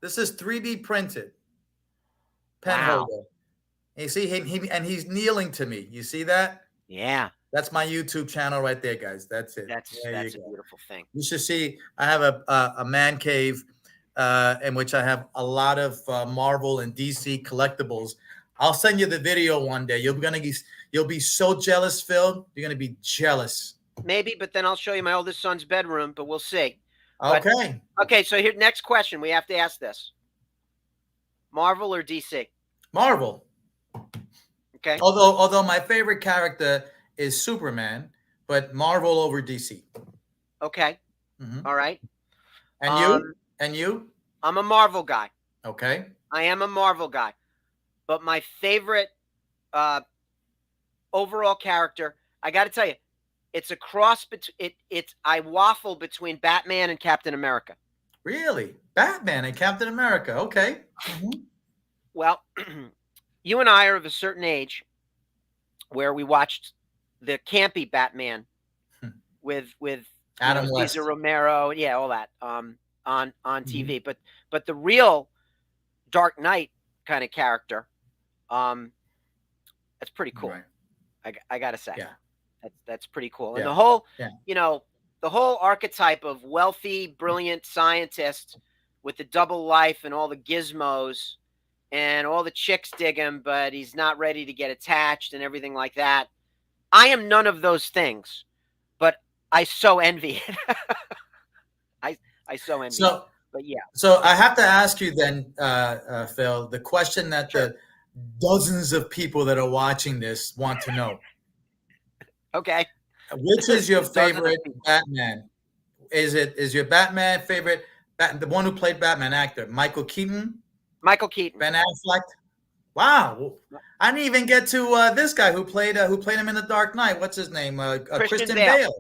Speaker 2: This is 3D printed pen
Speaker 1: Wow.
Speaker 2: holder. And you see and he's kneeling to me. You see that?
Speaker 1: Yeah.
Speaker 2: That's my YouTube channel right there, guys. That's it. There you
Speaker 1: That's a
Speaker 2: go.
Speaker 1: beautiful thing.
Speaker 2: You should see. I have a man cave in which I have a lot of Marvel and DC collectibles. I'll send you the video one day. You'll be so jealous, Phil. You're gonna be jealous.
Speaker 1: Maybe, but then I'll show you my oldest son's bedroom, but we'll see. But,
Speaker 2: Okay.
Speaker 1: okay, so here, next question. We have to ask this. Marvel or DC?
Speaker 2: Marvel.
Speaker 1: Okay.
Speaker 2: Although my favorite character is Superman, but Marvel over DC.
Speaker 1: Okay.
Speaker 2: Mm-hmm.
Speaker 1: All right.
Speaker 2: And you? And you?
Speaker 1: I'm a Marvel guy.
Speaker 2: Okay.
Speaker 1: I am a Marvel guy. But my favorite overall character, I got to tell you, it's a cross between I waffle between Batman and Captain America.
Speaker 2: Really? Batman and Captain America. Okay. Mm-hmm.
Speaker 1: Well, you and I are of a certain age where we watched the campy Batman with
Speaker 2: Adam West,
Speaker 1: Cesar Romero, yeah, all that on TV. Mm-hmm. But the real Dark Knight kind of character, that's pretty cool. Right. I gotta say,
Speaker 2: yeah,
Speaker 1: that's pretty cool.
Speaker 2: Yeah.
Speaker 1: And the whole,
Speaker 2: yeah.
Speaker 1: The whole archetype of wealthy, brilliant scientist with the double life and all the gizmos. And all the chicks dig him, but he's not ready to get attached and everything like that. I am none of those things, but I so envy it. I so envy it. But yeah.
Speaker 2: So I have to ask you then, Phil, the question that the dozens of people that are watching this want to know.
Speaker 1: Okay.
Speaker 2: Which is your favorite Batman? Is your Batman favorite the one who played Batman actor, Michael Keaton?
Speaker 1: Michael Keaton.
Speaker 2: Ben Affleck. Wow. I didn't even get to this guy who played him in The Dark Knight. What's his name? Christian Bale.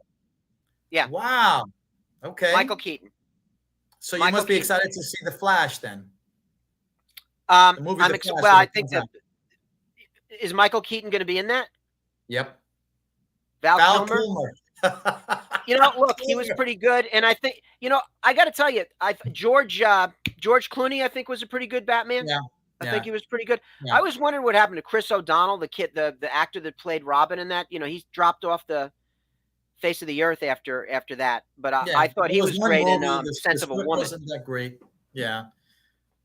Speaker 1: Yeah.
Speaker 2: Wow. Okay.
Speaker 1: Michael Keaton.
Speaker 2: So you must be excited to see The Flash then.
Speaker 1: The movie I think that is Michael Keaton going to be in that?
Speaker 2: Yep.
Speaker 1: Val Kilmer. Look, he was pretty good, and I think I got to tell you, George Clooney, I think, was a pretty good Batman.
Speaker 2: Yeah,
Speaker 1: I think he was pretty good. Yeah. I was wondering what happened to Chris O'Donnell, the kid, the actor that played Robin in that. He's dropped off the face of the earth after that. But I thought he was great in Sense of a Woman.
Speaker 2: Wasn't that great? Yeah,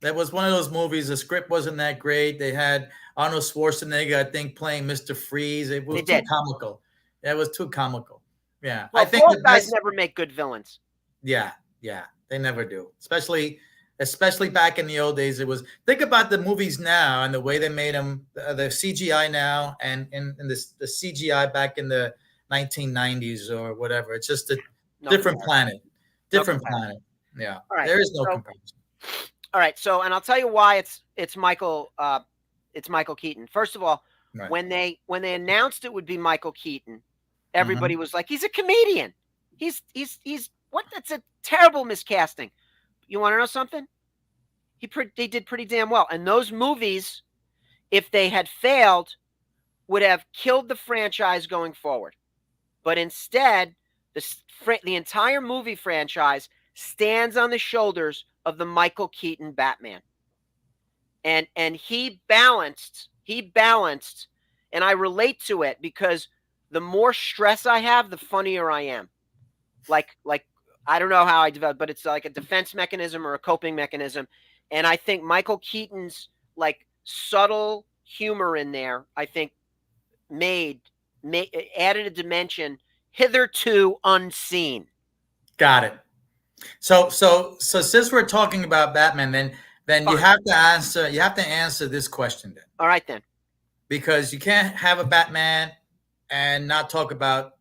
Speaker 2: that was one of those movies. The script wasn't that great. They had Arnold Schwarzenegger, I think, playing Mr. Freeze. It was too comical. It was too comical. Yeah,
Speaker 1: well, I think both guys never make good villains.
Speaker 2: Yeah, they never do. Especially back in the old days. It was, think about the movies now and the way they made them, the CGI now and the CGI back in the 1990s or whatever. It's just a different planet. Different planet. Yeah. All right, there is no comparison.
Speaker 1: All right. So, and I'll tell you why it's Michael Keaton. First of all, when they announced it would be Michael Keaton, everybody was like, he's a comedian. He's what? That's a terrible miscasting. You want to know something? They did pretty damn well. And those movies, if they had failed, would have killed the franchise going forward. But instead, the entire movie franchise stands on the shoulders of the Michael Keaton Batman. And he balanced, and I relate to it because the more stress I have, the funnier I am. Like I don't know how I developed, but it's like a defense mechanism or a coping mechanism. And I think Michael Keaton's like subtle humor in there, I think added a dimension hitherto unseen.
Speaker 2: Got it. So since we're talking about Batman, then you have to answer this question then.
Speaker 1: All right then.
Speaker 2: Because you can't have a Batman and not talk about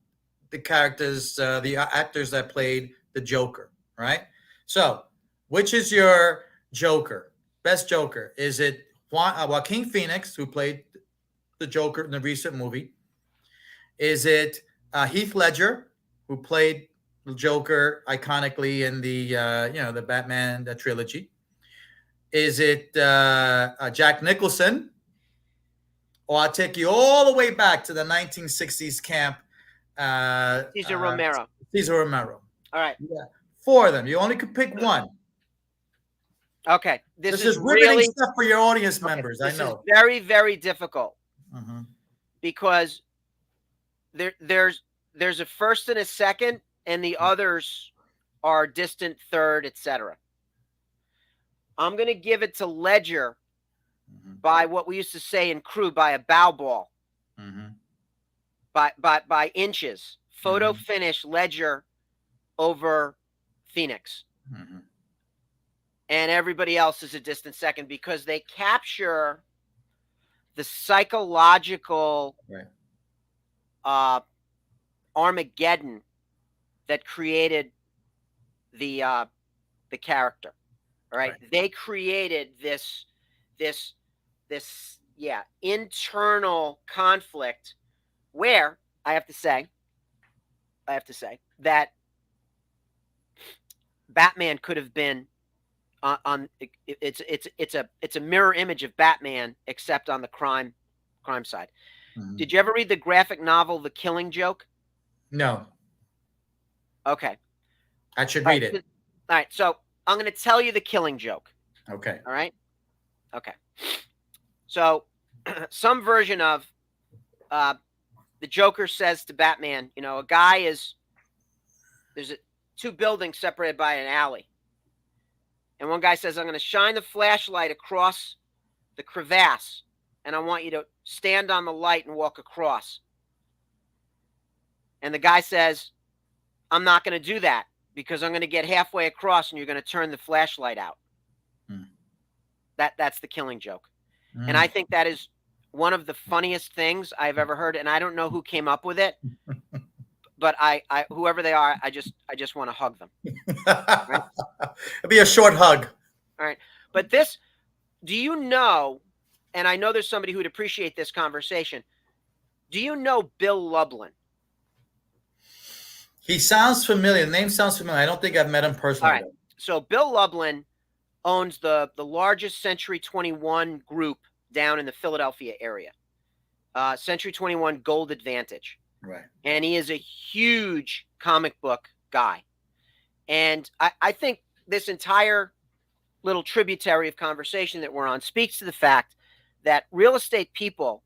Speaker 2: the characters, the actors that played the Joker, right? So, which is your Joker? Best Joker? Is it Joaquin Phoenix, who played the Joker in the recent movie? Is it Heath Ledger, who played the Joker iconically in the Batman trilogy? Is it Jack Nicholson? Or I'll take you all the way back to the 1960s camp
Speaker 1: Cesar Romero.
Speaker 2: Cesar Romero.
Speaker 1: All right.
Speaker 2: Yeah. 4 of them. You only could pick one.
Speaker 1: Okay.
Speaker 2: This is riveting
Speaker 1: really
Speaker 2: stuff for your audience members. I know.
Speaker 1: This is very, very difficult because there's a first and a second, and the others are distant third, etc. I'm going to give it to Ledger by what we used to say in crew, by a bow ball, by inches. Photo finish, Ledger over Phoenix. And everybody else is a distant second because they capture the psychological Armageddon that created the character. All right. They created this internal conflict where I have to say that Batman could have been it's a mirror image of Batman, except on the crime side. Did you ever read the graphic novel The Killing Joke?
Speaker 2: No.
Speaker 1: Okay.
Speaker 2: I should read it.
Speaker 1: All right. So I'm going to tell you The Killing Joke.
Speaker 2: Okay.
Speaker 1: All right. Okay. So some version of the Joker says to Batman, you know, there's 2 buildings separated by an alley. And one guy says, I'm going to shine the flashlight across the crevasse, and I want you to stand on the light and walk across. And the guy says, I'm not going to do that because I'm going to get halfway across and you're going to turn the flashlight out. That's The Killing Joke. And I think that is one of the funniest things I've ever heard. And I don't know who came up with it, but I whoever they are, I just want to hug them. Right?
Speaker 2: It'll be a short hug.
Speaker 1: All right. But this, do you know, and I know there's somebody who would appreciate this conversation. Do you know Bill Lublin?
Speaker 2: He sounds familiar. The name sounds familiar. I don't think I've met him personally.
Speaker 1: All right. So Bill Lublin owns the largest Century 21 group down in the Philadelphia area. Century 21 Gold Advantage.
Speaker 2: Right.
Speaker 1: And he is a huge comic book guy. And I think this entire little tributary of conversation that we're on speaks to the fact that real estate people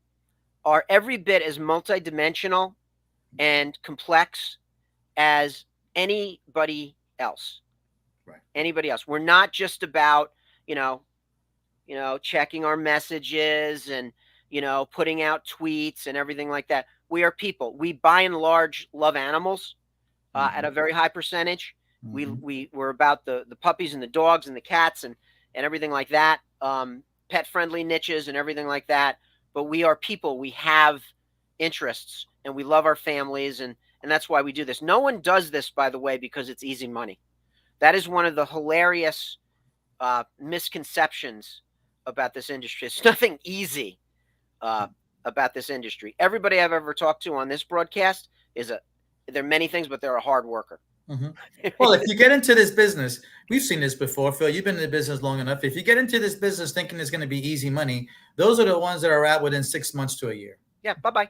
Speaker 1: are every bit as multidimensional and complex as anybody else.
Speaker 2: Right.
Speaker 1: Anybody else. We're not just about, checking our messages and, putting out tweets and everything like that. We are people. We, by and large, love animals at a very high percentage. We're about the puppies and the dogs and the cats and everything like that. Pet-friendly niches and everything like that. But we are people. We have interests and we love our families, and that's why we do this. No one does this, by the way, because it's easy money. That is one of the hilarious misconceptions about this industry. It's nothing easy about this industry. Everybody I've ever talked to on this broadcast they're many things, but they're a hard worker.
Speaker 2: Well, if you get into this business, we've seen this before, Phil. You've been in the business long enough. If you get into this business thinking it's going to be easy money, those are the ones that are out within 6 months to a year.
Speaker 1: Yeah, bye-bye.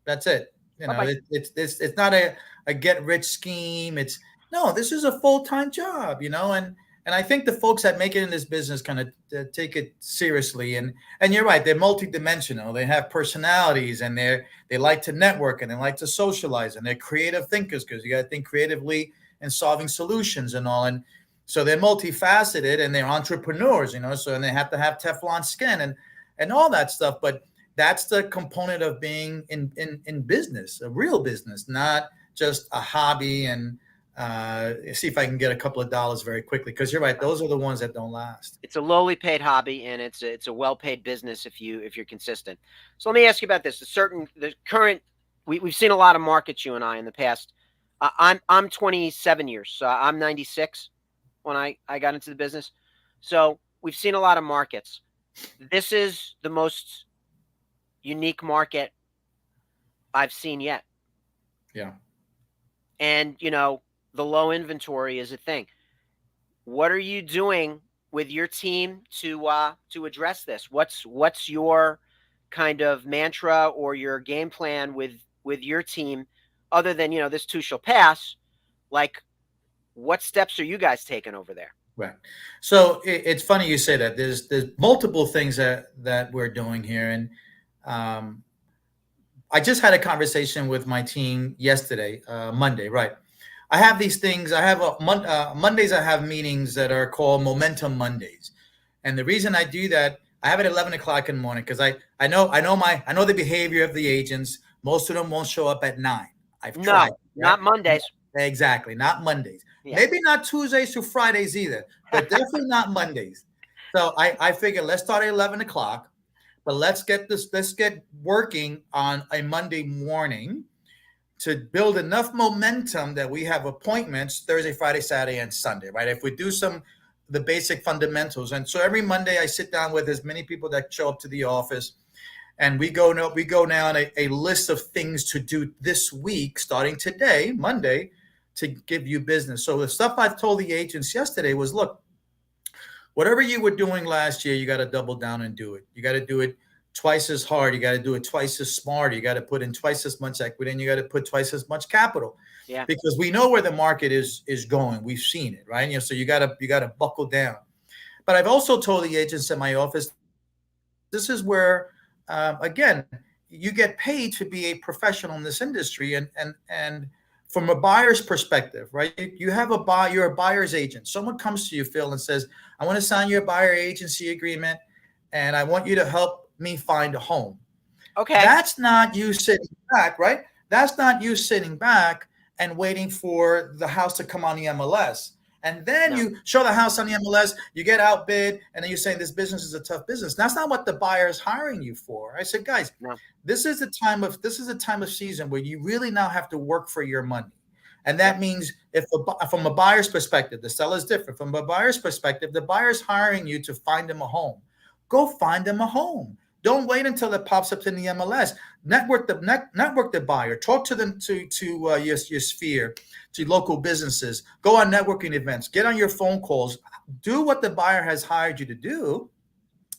Speaker 2: That's it. It's not a get rich scheme. This is a full-time job, and I think the folks that make it in this business kind of take it seriously. And you're right, they're multidimensional. They have personalities, and they like to network, and they like to socialize, and they're creative thinkers because you got to think creatively and solving solutions and all. And so they're multifaceted, and they're entrepreneurs, so, and they have to have Teflon skin and all that stuff. But that's the component of being in business, a real business, not just a hobby and see if I can get a couple of dollars very quickly, because you're right, those are the ones that don't last. It's
Speaker 1: a lowly paid hobby, and it's a well-paid business if you're consistent. So let me ask you about this. We've seen a lot of markets, you and I, in the past. I'm 27 years, so I'm 96 when I got into the business. So we've seen a lot of markets. This is the most unique market I've seen yet.
Speaker 2: Yeah.
Speaker 1: And, the low inventory is a thing. What are you doing with your team to address this? What's your kind of mantra or your game plan with your team other than, this too shall pass, like, what steps are you guys taking over there?
Speaker 2: Right. So it's funny you say that. There's multiple things that we're doing here, and um, I just had a conversation with my team yesterday, Monday. Right. I have these things. I have Mondays. I have meetings that are called Momentum Mondays, and the reason I do that, I have it at 11 o'clock in the morning because I know the behavior of the agents. Most of them won't show up at 9. I've
Speaker 1: No,
Speaker 2: tried. Right?
Speaker 1: not Mondays.
Speaker 2: Exactly. Not Mondays.
Speaker 1: Yeah.
Speaker 2: Maybe not Tuesdays to Fridays either, but definitely not Mondays. So I figured let's start at 11 o'clock, but let's get working on a Monday morning to build enough momentum that we have appointments Thursday, Friday, Saturday, and Sunday, right? If we do the basic fundamentals. And so every Monday I sit down with as many people that show up to the office, and we go down a list of things to do this week, starting today, Monday, to give you business. So the stuff I've told the agents yesterday was, look, whatever you were doing last year, you got to double down and do it. You got to do it twice as hard. You got to do it twice as smart. You got to put in twice as much equity, and you got to put twice as much capital.
Speaker 1: Yeah.
Speaker 2: Because we know where the market is going. We've seen it, right? So you got to buckle down. But I've also told the agents in my office, this is where, again, you get paid to be a professional in this industry, and from a buyer's perspective, right? You're a buyer's agent. Someone comes to you, Phil, and says, I want to sign your buyer agency agreement, and I want you to help me find a home.
Speaker 1: Okay.
Speaker 2: That's not you sitting back, right? That's not you sitting back and waiting for the house to come on the MLS. And then you show the house on the MLS, you get outbid, and then you're saying this business is a tough business. That's not what the buyer is hiring you for. I said, guys, this is a time of season where you really now have to work for your money. And that means from a buyer's perspective, the seller's different. From a buyer's perspective, the buyer's hiring you to find them a home. Go find them a home. Don't wait until it pops up in the MLS. Network the buyer. Talk to them to your sphere, to local businesses. Go on networking events. Get on your phone calls. Do what the buyer has hired you to do,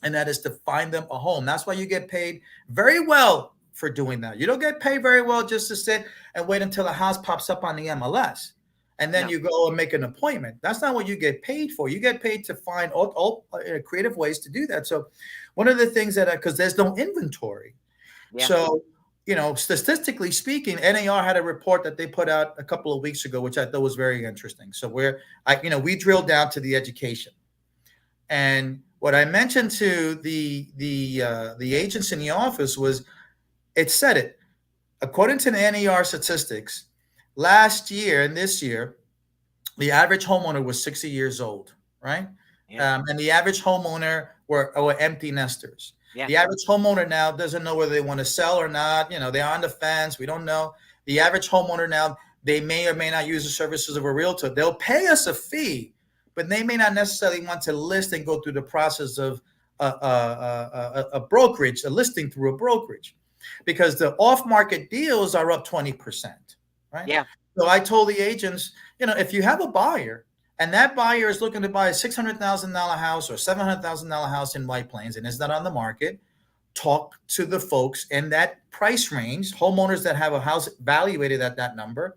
Speaker 2: and that is to find them a home. That's why you get paid very well for doing that. You don't get paid very well just to sit and wait until a house pops up on the MLS, and then you go and make an appointment. That's not what you get paid for. You get paid to find all creative ways to do that. So one of the things because there's no inventory. Yeah. So, statistically speaking, NAR had a report that they put out a couple of weeks ago, which I thought was very interesting. So we drilled down to the education. And what I mentioned to the agents in the office was, it said it. According to the NAR statistics, last year and this year, the average homeowner was 60 years old, right? Yeah. And the average homeowner were empty nesters. Yeah. The average homeowner now doesn't know whether they want to sell or not. They're on the fence. We don't know. The average homeowner now, they may or may not use the services of a realtor. They'll pay us a fee, but they may not necessarily want to list and go through the process of a brokerage, a listing through a brokerage, because the off-market deals are up 20%, right? Yeah. So I told the agents, if you have a buyer and that buyer is looking to buy a $600,000 house or $700,000 house in White Plains and is not on the market, talk to the folks in that price range, homeowners that have a house valuated at that number,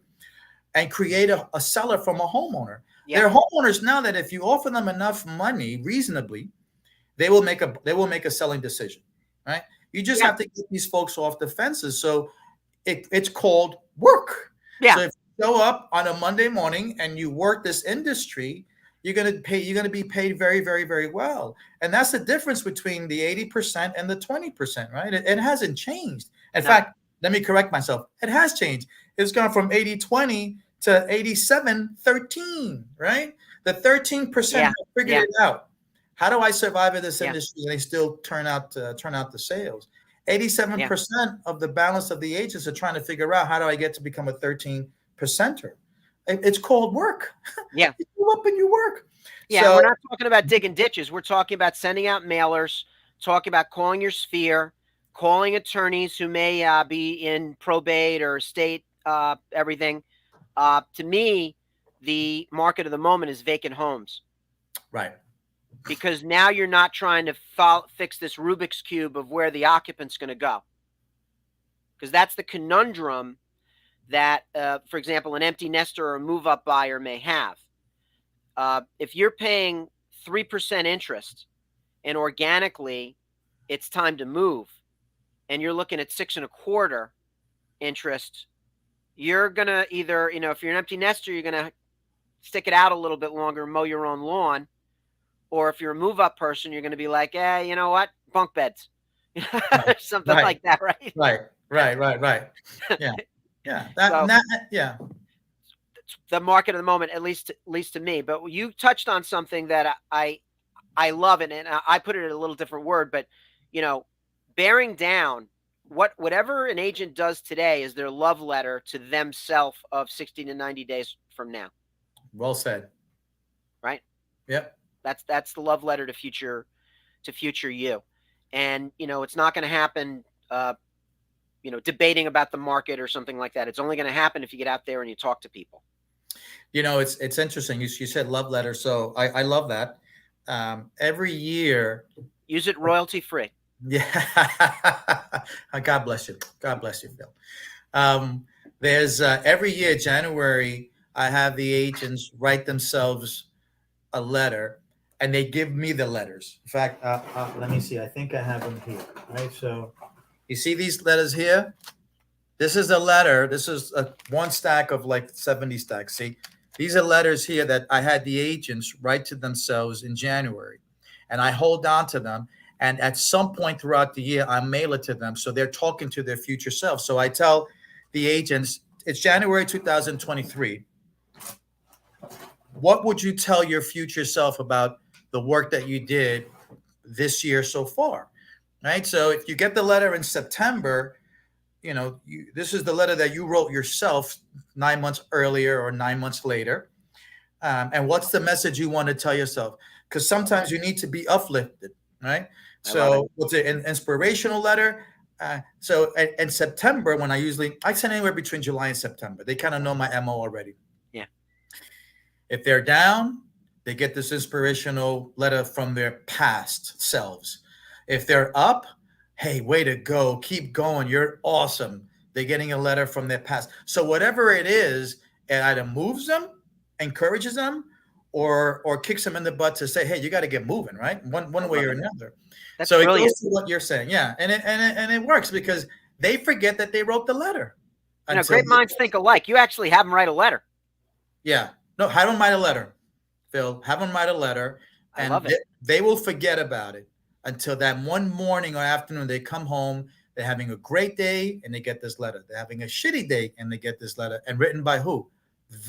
Speaker 2: and create a seller from a homeowner. Yeah. There are homeowners now that if you offer them enough money reasonably, they will make a selling decision, right? You just have to get these folks off the fences. So it's called work. Yeah. So if you show up on a Monday morning and you work this industry, you're going to be paid very, very, very well. And that's the difference between the 80% and the 20%, right? It hasn't changed. In fact, let me correct myself. It has changed. It's gone from 80-20 to 87-13, right? The 13% figured it out. How do I survive in this industry and they still turn out the sales? 87% of the balance of the agents are trying to figure out, how do I get to become a 13%er? It's called work. Yeah. You go up and you work.
Speaker 1: Yeah, so, we're not talking about digging ditches. We're talking about sending out mailers, talking about calling your sphere, calling attorneys who may be in probate or estate, everything. To me, the market of the moment is vacant homes.
Speaker 2: Right.
Speaker 1: Because now you're not trying to fix this Rubik's Cube of where the occupant's going to go. Because that's the conundrum that, for example, an empty nester or a move-up buyer may have. If you're paying 3% interest and organically it's time to move, and you're looking at 6.25% interest, you're gonna either, if you're an empty nester, you're gonna stick it out a little bit longer, mow your own lawn, or if you're a move-up person, you're gonna be like, you know what, bunk beds,
Speaker 2: Right.
Speaker 1: something like that, right?
Speaker 2: Right. Yeah. Yeah.
Speaker 1: So
Speaker 2: yeah.
Speaker 1: the market at the moment, at least to me. But you touched on something that I love it, and I put it in a little different word, but bearing down, whatever an agent does today is their love letter to themselves of 60 to 90 days from now.
Speaker 2: Well said.
Speaker 1: Right?
Speaker 2: Yep.
Speaker 1: That's the love letter to future you. And it's not going to happen debating about the market or something like that. It's only going to happen if you get out there and you talk to people.
Speaker 2: It's interesting. You said love letter, so I love that. Every year,
Speaker 1: use it royalty free.
Speaker 2: Yeah. God bless you. God bless you, Phil. There's every year, January, I have the agents write themselves a letter and they give me the letters. In fact, let me see. I think I have them here. Right. So you see these letters here? This is a letter. This is one stack of like 70 stacks. See, these are letters here that I had the agents write to themselves in January, and I hold on to them. And at some point throughout the year, I mail it to them. So they're talking to their future self. So I tell the agents, it's January 2023. What would you tell your future self about the work that you did this year so far? Right. So if you get the letter in September, this is the letter that you wrote yourself 9 months earlier or 9 months later. And what's the message you want to tell yourself? Because sometimes you need to be uplifted. Right. So what's it, an inspirational letter? So in September, when I send anywhere between July and September, they kind of know my MO already.
Speaker 1: Yeah.
Speaker 2: If they're down, they get this inspirational letter from their past selves. If they're up, hey, way to go. Keep going. You're awesome. They're getting a letter from their past. So whatever it is, it either moves them, encourages them, or kicks them in the butt to say, hey, you got to get moving, right? One way or another.
Speaker 1: That's
Speaker 2: so
Speaker 1: brilliant.
Speaker 2: It goes to what you're saying. Yeah. And it works because they forget that they wrote the letter.
Speaker 1: Great minds think alike. You actually have them write a letter.
Speaker 2: Yeah. No, have them write a letter, Phil. Have them write a letter.
Speaker 1: I love it.
Speaker 2: They will forget about it until that one morning or afternoon they come home. They're having a great day and they get this letter. They're having a shitty day and they get this letter. And written by who?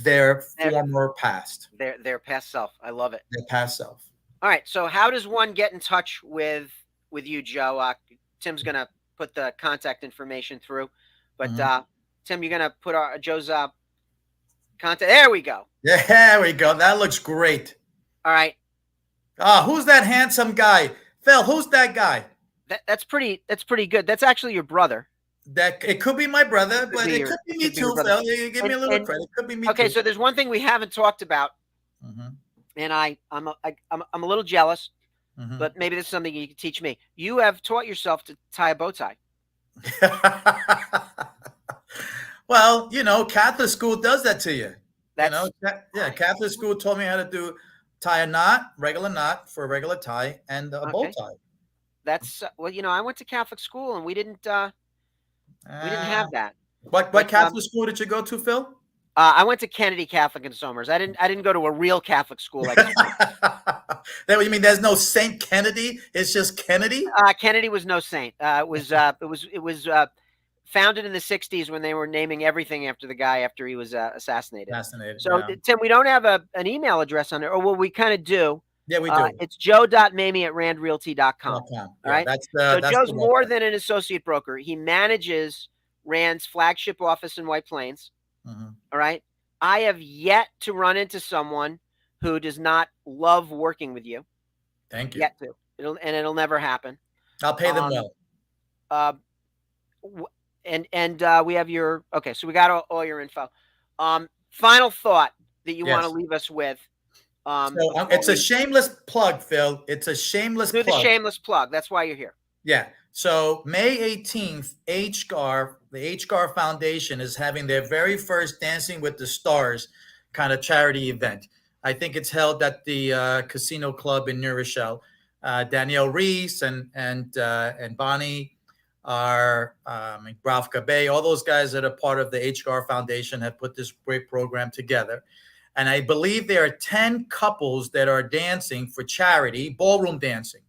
Speaker 2: Their former past.
Speaker 1: Their past self. I love it.
Speaker 2: Their past self.
Speaker 1: All right. So how does one get in touch with you, Joe? Tim's going to put the contact information through. But Tim, you're going to put Joe's contact. There we go.
Speaker 2: Yeah, there we go. That looks great.
Speaker 1: All right.
Speaker 2: Who's that handsome guy? Phil, who's that guy?
Speaker 1: That's pretty good. That's actually your brother.
Speaker 2: That it could be my brother, but it could be me too, Phil. You give me a little credit. It could be me too.
Speaker 1: Okay, so there's one thing we haven't talked about, and I'm a little jealous, but maybe this is something you can teach me. You have taught yourself to tie a bow tie.
Speaker 2: Well, Catholic school does that to you. Catholic school taught me how to tie a knot, regular knot for a regular tie, and a bow tie.
Speaker 1: That's I went to Catholic school and we didn't have that.
Speaker 2: What Catholic school did you go to, Phil?
Speaker 1: I went to Kennedy Catholic in Somers. I didn't go to a real Catholic school like
Speaker 2: that. What you mean? There's no Saint Kennedy. It's just Kennedy.
Speaker 1: Kennedy was no saint. It was founded in the 60s when they were naming everything after the guy after he was assassnated. So Tim, we don't have an email address on there, or well, we kind of do.
Speaker 2: Yeah, we do.
Speaker 1: It's joe.maymi@randrealty.com. All right.
Speaker 2: So
Speaker 1: Joe's more than an associate broker. He manages Rand's flagship office in White Plains. All right. I have yet to run into someone who does not love working with you.
Speaker 2: Thank you.
Speaker 1: Yet to. It'll never happen.
Speaker 2: I'll pay them well.
Speaker 1: And we have your okay. So we got all your info. Final thought that you want to leave us with.
Speaker 2: It's a shameless plug, Phil. It's a shameless plug.
Speaker 1: Do the shameless plug. That's why you're here.
Speaker 2: Yeah. So May 18th, HGAR, the HGAR Foundation is having their very first Dancing with the Stars kind of charity event. I think it's held at the Casino Club in New Rochelle. Danielle Reese and Bonnie are Ralph Gabe, all those guys that are part of the HGAR Foundation have put this great program together. And I believe there are 10 couples that are dancing for charity, ballroom dancing.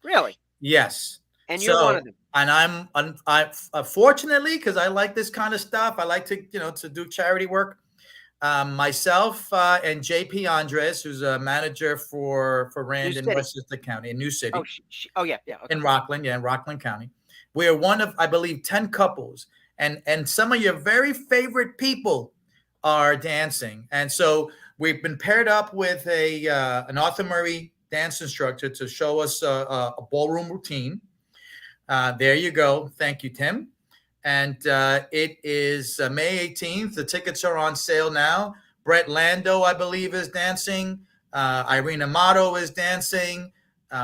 Speaker 1: Really?
Speaker 2: Yes.
Speaker 1: And you're one of them.
Speaker 2: And I fortunately, because I like this kind of stuff, I like to, to do charity work. Myself and JP Andres, who's a manager for Rand in Westchester County, in New City.
Speaker 1: Yeah. Okay.
Speaker 2: In Rockland, in Rockland County. We are one of, I believe, 10 couples. And some of your very favorite people are dancing. And so we've been paired up with an Arthur Murray dance instructor to show us a ballroom routine. There you go. Thank you, Tim. And it is May 18th. The tickets are on sale now. Brett Lando, I believe, is dancing. Irene Amato is dancing.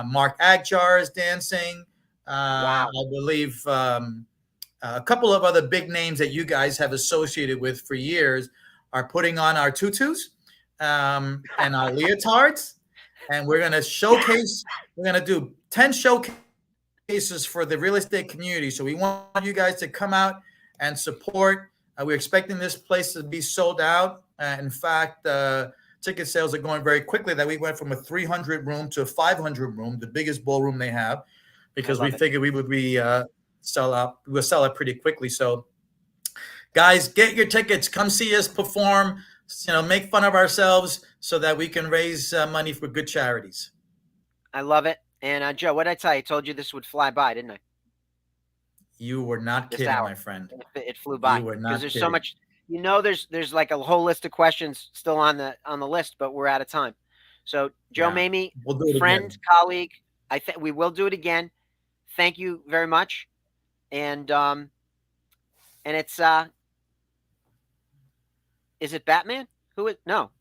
Speaker 2: Mark Agjar is dancing.
Speaker 1: Wow.
Speaker 2: I believe a couple of other big names that you guys have associated with for years are putting on our tutus and our leotards. And we're going to showcase, we're going to do 10 showcases for the real estate community. So we want you guys to come out and support. We're expecting this place to be sold out. In fact, ticket sales are going very quickly. That we went from a 300 room to a 500 room, the biggest ballroom they have, because we figured we would be sell out. We'll sell it pretty quickly. So, guys, get your tickets. Come see us perform. Make fun of ourselves so that we can raise money for good charities.
Speaker 1: I love it. And Joe, what did I tell you? I told you this would fly by, didn't I?
Speaker 2: You were not kidding, my friend.
Speaker 1: It flew by.
Speaker 2: You were not
Speaker 1: because there's
Speaker 2: kidding.
Speaker 1: so much. There's like a whole list of questions still on the list, but we're out of time. So Joe Maymi, friend, colleague, I think we will do it again. Thank you very much. And it's is it Batman? No,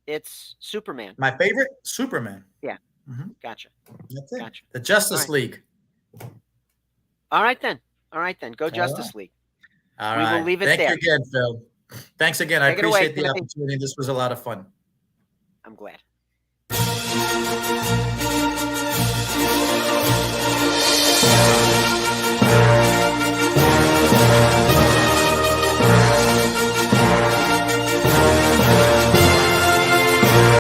Speaker 1: it's Superman.
Speaker 2: My favorite, Superman.
Speaker 1: Yeah. Mm-hmm. Gotcha.
Speaker 2: That's it. Gotcha. The Justice League.
Speaker 1: All right then. Go Justice League.
Speaker 2: All right.
Speaker 1: We will leave it there.
Speaker 2: Thank you again, Phil. Thanks again. I appreciate the opportunity. This was a lot of fun.
Speaker 1: I'm glad.